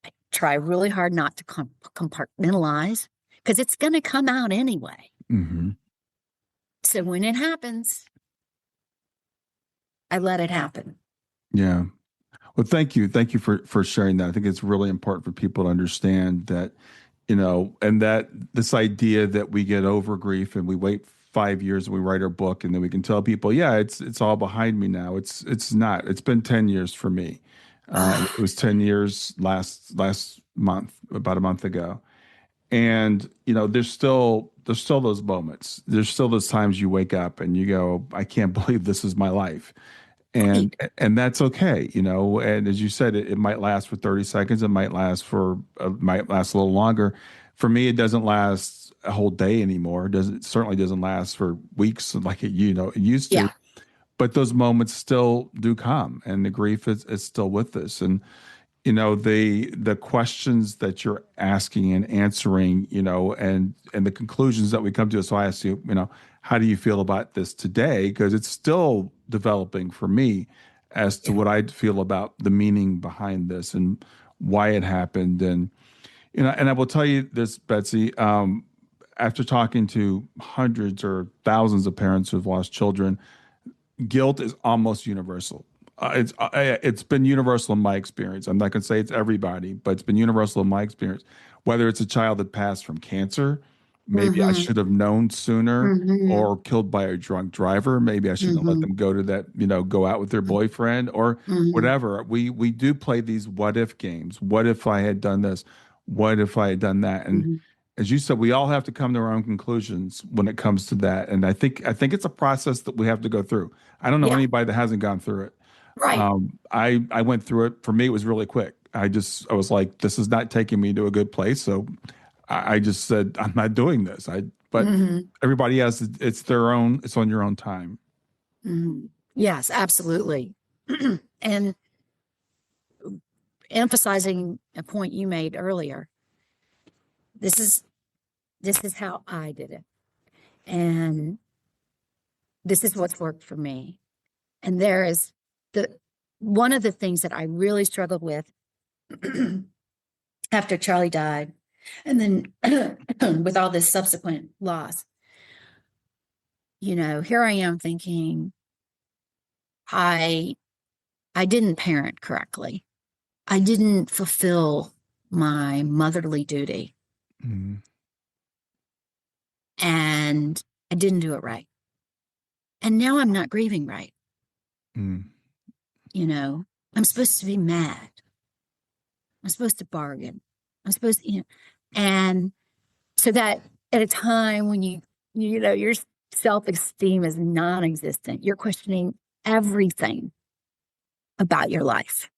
S2: I try really hard not to compartmentalize because it's going to come out anyway.
S1: Mm-hmm.
S2: So when it happens, I let it happen.
S1: Yeah. Well, thank you. Thank you for sharing that. I think it's really important for people to understand that, and that this idea that we get over grief and we wait 5 years and we write our book and then we can tell people, yeah, it's all behind me now. It's not. It's been 10 years for me. It was 10 years last month, about a month ago. And, there's still those moments. There's still those times you wake up and you go, I can't believe this is my life. And that's okay, and as you said, it might last for 30 seconds. It might last a little longer. For me, it doesn't last a whole day anymore. It certainly doesn't last for weeks like it used to.
S2: Yeah.
S1: But those moments still do come, and the grief is still with us. And the questions that you're asking and answering, and the conclusions that we come to. So I ask you, how do you feel about this today? Because it's still developing for me as to what I feel about the meaning behind this and why it happened. And and I will tell you this, Betsy, after talking to hundreds or thousands of parents who've lost children, guilt is almost universal. It's been universal in my experience. I'm not going to say it's everybody, but it's been universal in my experience. Whether it's a child that passed from cancer, maybe I should have known sooner, or killed by a drunk driver. Maybe I shouldn't have let them go to that, go out with their boyfriend or whatever. We do play these what if games. What if I had done this? What if I had done that? And as you said, we all have to come to our own conclusions when it comes to that. And I think it's a process that we have to go through. I don't know anybody that hasn't gone through it.
S2: Right.
S1: I went through it. For me, it was really quick. I was like, this is not taking me to a good place. So I just said, I'm not doing this. But everybody has, it's on your own time.
S2: Yes, absolutely. And emphasizing a point you made earlier, this is how I did it. And this is what's worked for me. And there is one of the things that I really struggled with after Charlie died, and then with all this subsequent loss, here I am thinking I didn't parent correctly. I didn't fulfill my motherly duty.
S1: Mm-hmm.
S2: And I didn't do it right. And now I'm not grieving right.
S1: Mm.
S2: I'm supposed to be mad. I'm supposed to bargain. I'm supposed to, and so that at a time when your self-esteem is non-existent, you're questioning everything about your life,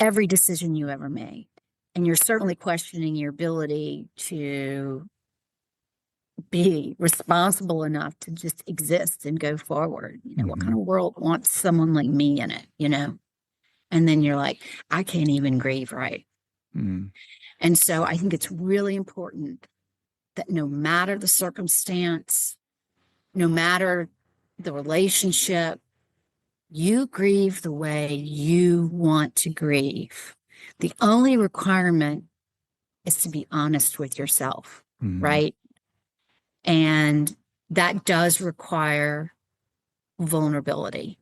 S2: every decision you ever made. And you're certainly questioning your ability to be responsible enough to just exist and go forward. What kind of world wants someone like me in it, And then you're like, I can't even grieve right. And so I think it's really important that no matter the circumstance, no matter the relationship, You grieve the way you want to grieve. The only requirement is to be honest with yourself,
S1: Mm-hmm.
S2: right? And that does require vulnerability.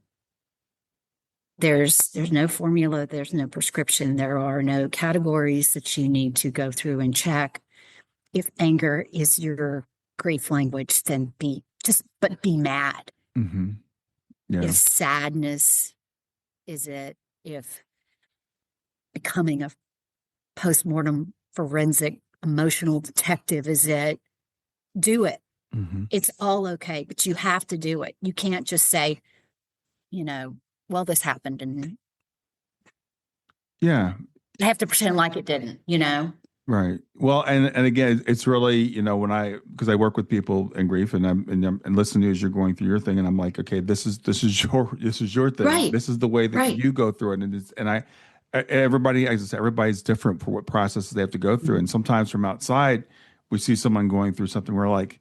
S2: There's no formula, there's no prescription, there are no categories that you need to go through and check. If anger is your grief language, then be mad.
S1: Mm-hmm. Yeah.
S2: If sadness is it, if becoming a postmortem forensic emotional detective is it, do it.
S1: Mm-hmm.
S2: It's all okay, but you have to do it. You can't just say, well, this happened and
S1: Yeah.
S2: I have to pretend like it didn't.
S1: Right. Well, and again, it's really, because I work with people in grief, and listen to you as you're going through your thing, and I'm like, okay, this is your thing.
S2: Right,
S1: This is the way that
S2: right.
S1: you go through it, everybody, as I said, everybody's different for what processes they have to go through, and sometimes from outside, we see someone going through something. We're like,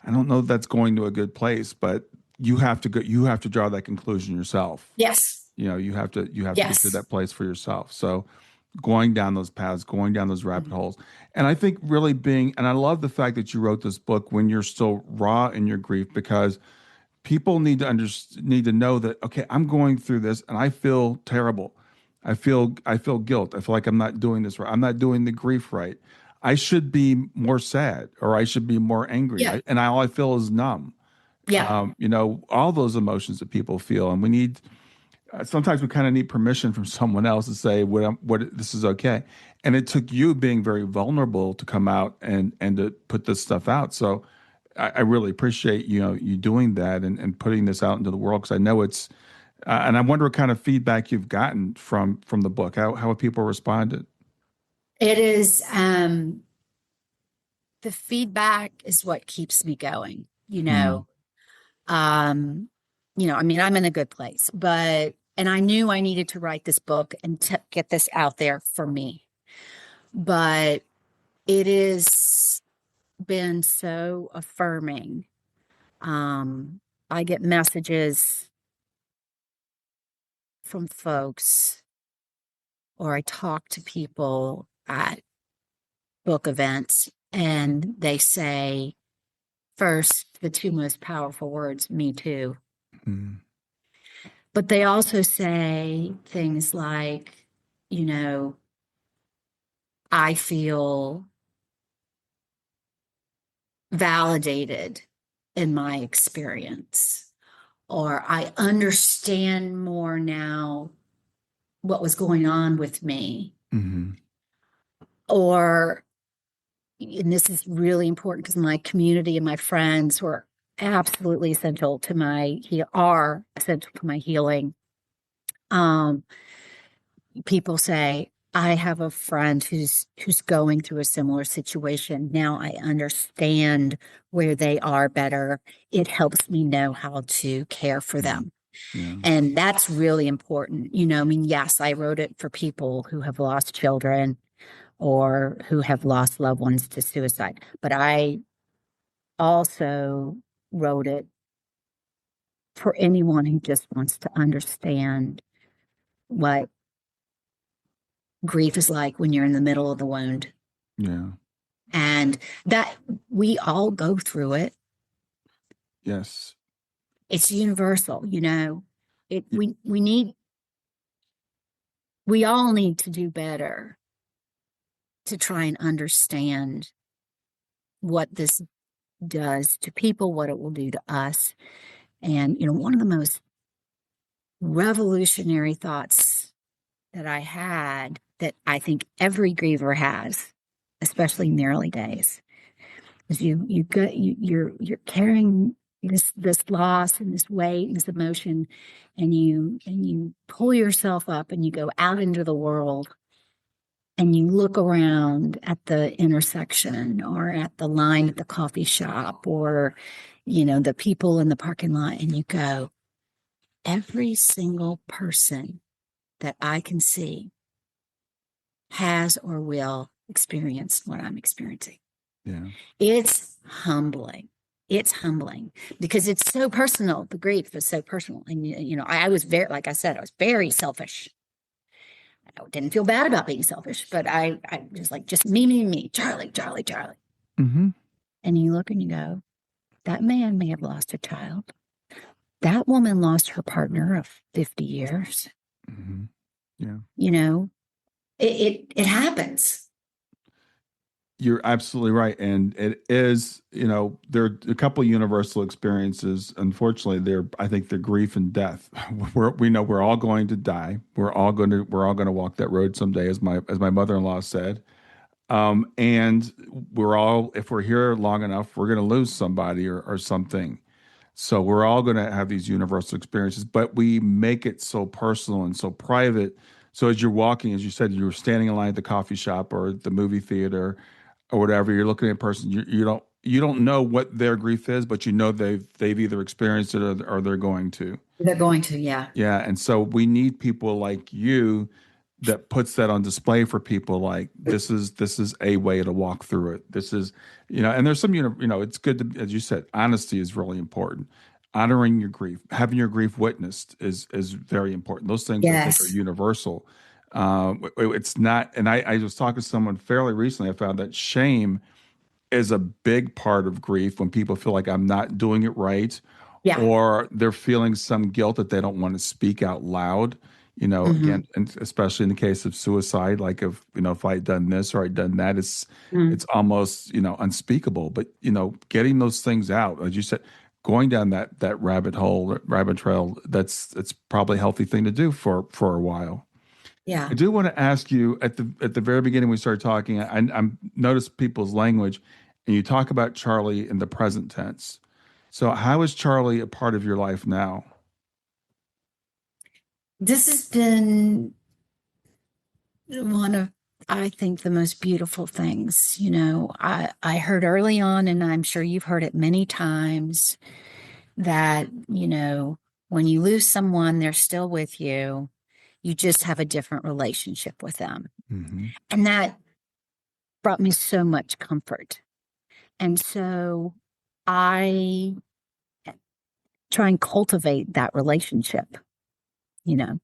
S1: I don't know if that's going to a good place, but you have to draw that conclusion yourself.
S2: Yes,
S1: You have to get to
S2: yes.
S1: that place for yourself. So going down those paths, going down those rabbit holes. And I think really and I love the fact that you wrote this book when you're still raw in your grief, because people need to know that, okay, I'm going through this and I feel terrible. I feel guilt. I feel like I'm not doing this right. I'm not doing the grief right. I should be more sad, or I should be more angry.
S2: Yeah,
S1: All I feel is numb.
S2: yeah,
S1: All those emotions that people feel, and we need sometimes we kind of need permission from someone else to say what this is okay. And it took you being very vulnerable to come out and to put this stuff out. So I really appreciate you doing that and putting this out into the world, because I know it's and I wonder what kind of feedback you've gotten from the book. How have people responded?
S2: it is. The feedback is what keeps me going.
S1: Mm,
S2: Um, I mean, I'm in a good place, and I knew I needed to write this book and get this out there for me. But it has been so affirming. I get messages from folks, or I talk to people at book events, and they say, first, the two most powerful words, me too.
S1: mm,
S2: But they also say things like, you know, I feel validated in my experience, or I understand more now what was going on with me,
S1: mm,
S2: or, and this is really important because my community and my friends were absolutely essential to are essential to my healing. Um, People say, I have a friend who's going through a similar situation. Now I understand where they are better. It helps me know how to care for
S1: yeah,
S2: them.
S1: yeah,
S2: And that's really important. I mean, yes, I wrote it for people who have lost children or who have lost loved ones to suicide, but I also wrote it for anyone who just wants to understand what grief is like when you're in the middle of the wound,
S1: yeah,
S2: and that we all go through it.
S1: yes,
S2: It's universal. It
S1: y-
S2: we all need to do better to try and understand what this does to people, what it will do to us. And one of the most revolutionary thoughts that I had, that I think every griever has, especially in the early days, is you're carrying this loss and this weight and this emotion, and you pull yourself up and you go out into the world and you look around at the intersection or at the line at the coffee shop, or the people in the parking lot, and you go, every single person that I can see has or will experience what I'm experiencing.
S1: yeah,
S2: It's humbling. it's humbling because it's so personal. The grief is so personal. And, I was very, like I said, I was very selfish. I didn't feel bad about being selfish, but I was like, just me, Charlie, Charlie, Charlie.
S1: Mm-hmm.
S2: And you look and you go, that man may have lost a child. That woman lost her partner of 50 years.
S1: Mm-hmm. Yeah.
S2: It happens.
S1: You're absolutely right. And it is, there are a couple of universal experiences. Unfortunately, I think they're grief and death. We know we're all going to die. We're all going to walk that road someday, as my mother-in-law said. And if we're here long enough, we're going to lose somebody or something. So we're all going to have these universal experiences, but we make it so personal and so private. So as you're walking, as you said, you were standing in line at the coffee shop or the movie theater or whatever, you're looking at a person, you don't know what their grief is, but they've either experienced it or they're going to.
S2: They're going to, yeah.
S1: Yeah, and so we need people like you that puts that on display for people. Like this is a way to walk through it. This is, and there's some, it's good to, as you said, honesty is really important. Honoring your grief, having your grief witnessed is very important. Those things I think are
S2: Yes.
S1: universal. It's not, and I was talking to someone fairly recently. I found that shame is a big part of grief when people feel like I'm not doing it right,
S2: Yeah.
S1: or they're feeling some guilt that they don't want to speak out loud.
S2: Mm-hmm.
S1: Again, and especially in the case of suicide, like if I had done this or I'd done that, it's almost unspeakable. But getting those things out, as you said, going down that rabbit trail, it's probably a healthy thing to do for a while.
S2: Yeah.
S1: I do want to ask you at the very beginning we started talking. I noticed people's language, and you talk about Charlie in the present tense. So how is Charlie a part of your life now?
S2: This has been one of, I think, the most beautiful things. I heard early on, and I'm sure you've heard it many times, that, when you lose someone, they're still with you. You just have a different relationship with them.
S1: Mm-hmm.
S2: And that brought me so much comfort. And so I try and cultivate that relationship. You know,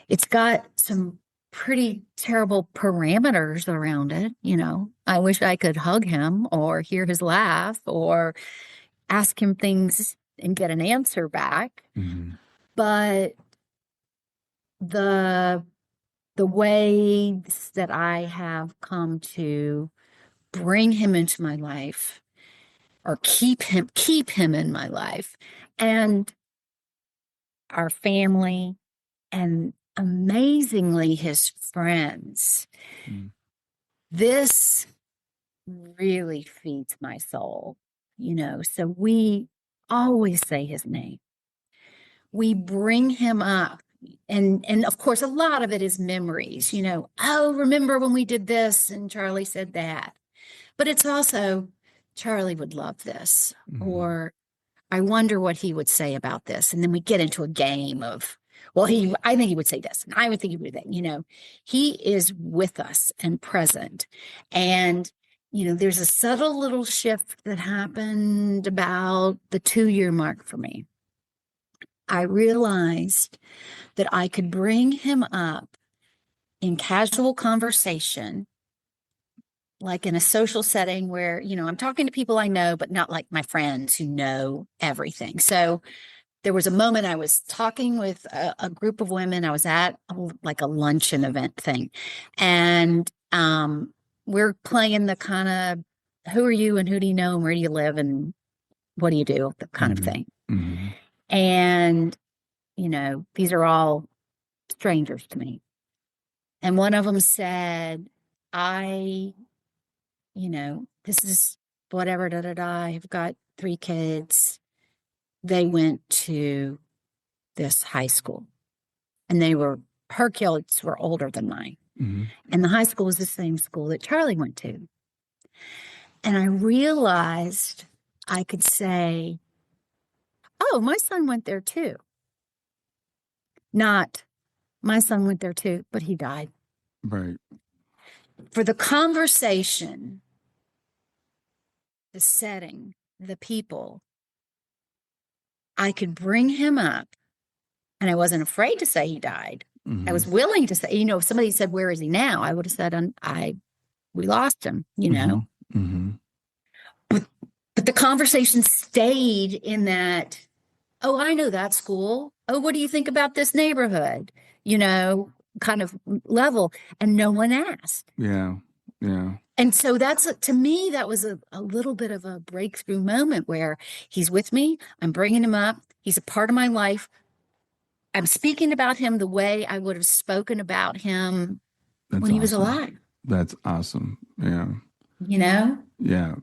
S2: it's got some pretty terrible parameters around it. I wish I could hug him or hear his laugh or ask him things and get an answer back.
S1: Mm-hmm.
S2: But the ways that I have come to bring him into my life or keep him in my life and our family and amazingly his friends.
S1: Mm-hmm.
S2: This really feeds my soul, so we always say his name. We bring him up. And of course, a lot of it is memories, oh, remember when we did this and Charlie said that. But it's also, Charlie would love this,
S1: Mm-hmm.
S2: or I wonder what he would say about this. And then we get into a game of, well, I think he would say this, and I would think he would that. He is with us and present. And, there's a subtle little shift that happened about the 2-year mark for me. I realized that I could bring him up in casual conversation, like in a social setting where, I'm talking to people I know, but not like my friends who know everything. So there was a moment I was talking with a group of women. I was at like a luncheon event thing. And we're playing the kind of, who are you and who do you know and where do you live and what do you do, the kind of
S1: Mm-hmm.
S2: thing.
S1: Mm-hmm.
S2: And, these are all strangers to me. And one of them said, this is whatever, da da da. I've got 3 kids. They went to this high school, and her kids were older than mine.
S1: Mm-hmm.
S2: And the high school was the same school that Charlie went to. And I realized I could say, oh, my son went there too. Not, my son went there too, but he died.
S1: Right.
S2: For the conversation, the setting, the people, I could bring him up, and I wasn't afraid to say he died.
S1: Mm-hmm.
S2: I was willing to say, if somebody said, "Where is he now?" I would have said, we lost him,
S1: Mm-hmm. Mm-hmm.
S2: But the conversation stayed in that, oh, I know that school. Oh, what do you think about this neighborhood? Kind of level. And no one asked.
S1: Yeah. Yeah.
S2: And so to me, that was a little bit of a breakthrough moment where he's with me. I'm bringing him up. He's a part of my life. I'm speaking about him the way I would have spoken about him when he was alive.
S1: That's awesome. Yeah.
S2: Yeah.
S1: Yeah.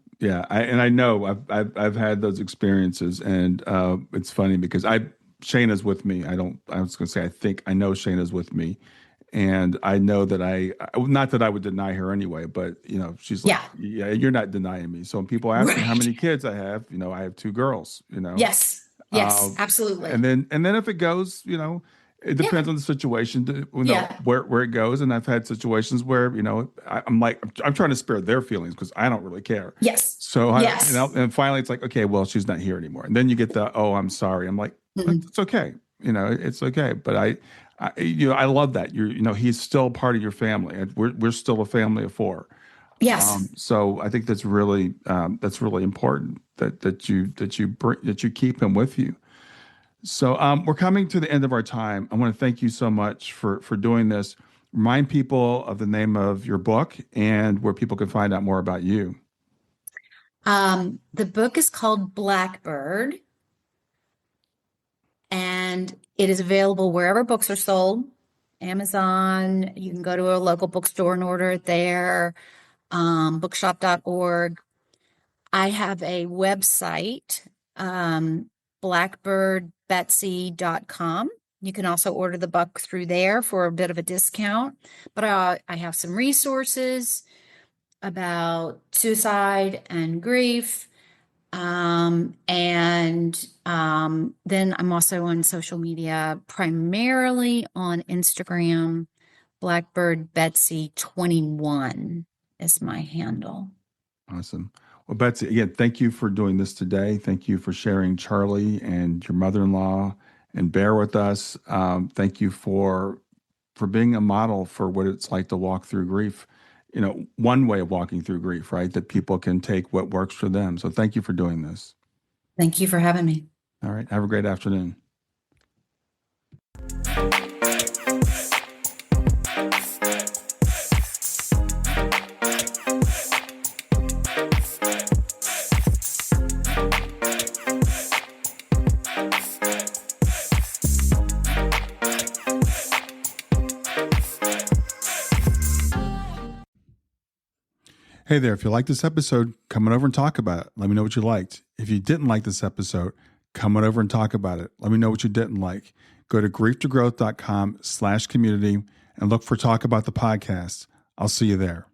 S1: I know I've had those experiences, and it's funny because Shayna's with me. I was going to say, I know Shayna's with me, and I know that not that I would deny her anyway, but she's like, yeah, you're not denying me. So when people ask me how many kids I have, I have 2 girls,
S2: Yes, absolutely.
S1: And then if it goes, it depends on the situation, where it goes. And I've had situations where, I'm trying to spare their feelings because I don't really care.
S2: Yes.
S1: So, and finally it's like, okay, well, she's not here anymore. And then you get the, oh, I'm sorry. I'm like, it's okay. It's okay. But I love that he's still part of your family, and we're still a family of 4.
S2: Yes.
S1: So I think that's really important that you keep him with you. So we're coming to the end of our time. I want to thank you so much for doing this. Remind people of the name of your book and where people can find out more about you.
S2: The book is called Blackbird, and it is available wherever books are sold. Amazon, you can go to a local bookstore and order it there, bookshop.org. I have a website, blackbirdbetsy.com. You can also order the book through there for a bit of a discount. But I have some resources about suicide and grief. And then I'm also on social media, primarily on Instagram. Blackbird Betsy 21 is my handle.
S1: Awesome. Well, Betsy, again, thank you for doing this today. Thank you for sharing Charlie and your mother-in-law and Bear with us. Thank you for being a model for what it's like to walk through grief. One way of walking through grief, right? That people can take what works for them. So thank you for doing this.
S2: Thank you for having me.
S1: All right. Have a great afternoon. Hey there, if you liked this episode, come on over and talk about it. Let me know what you liked. If you didn't like this episode, come on over and talk about it. Let me know what you didn't like. Go to grieftogrowth.com/community and look for Talk About the Podcast. I'll see you there.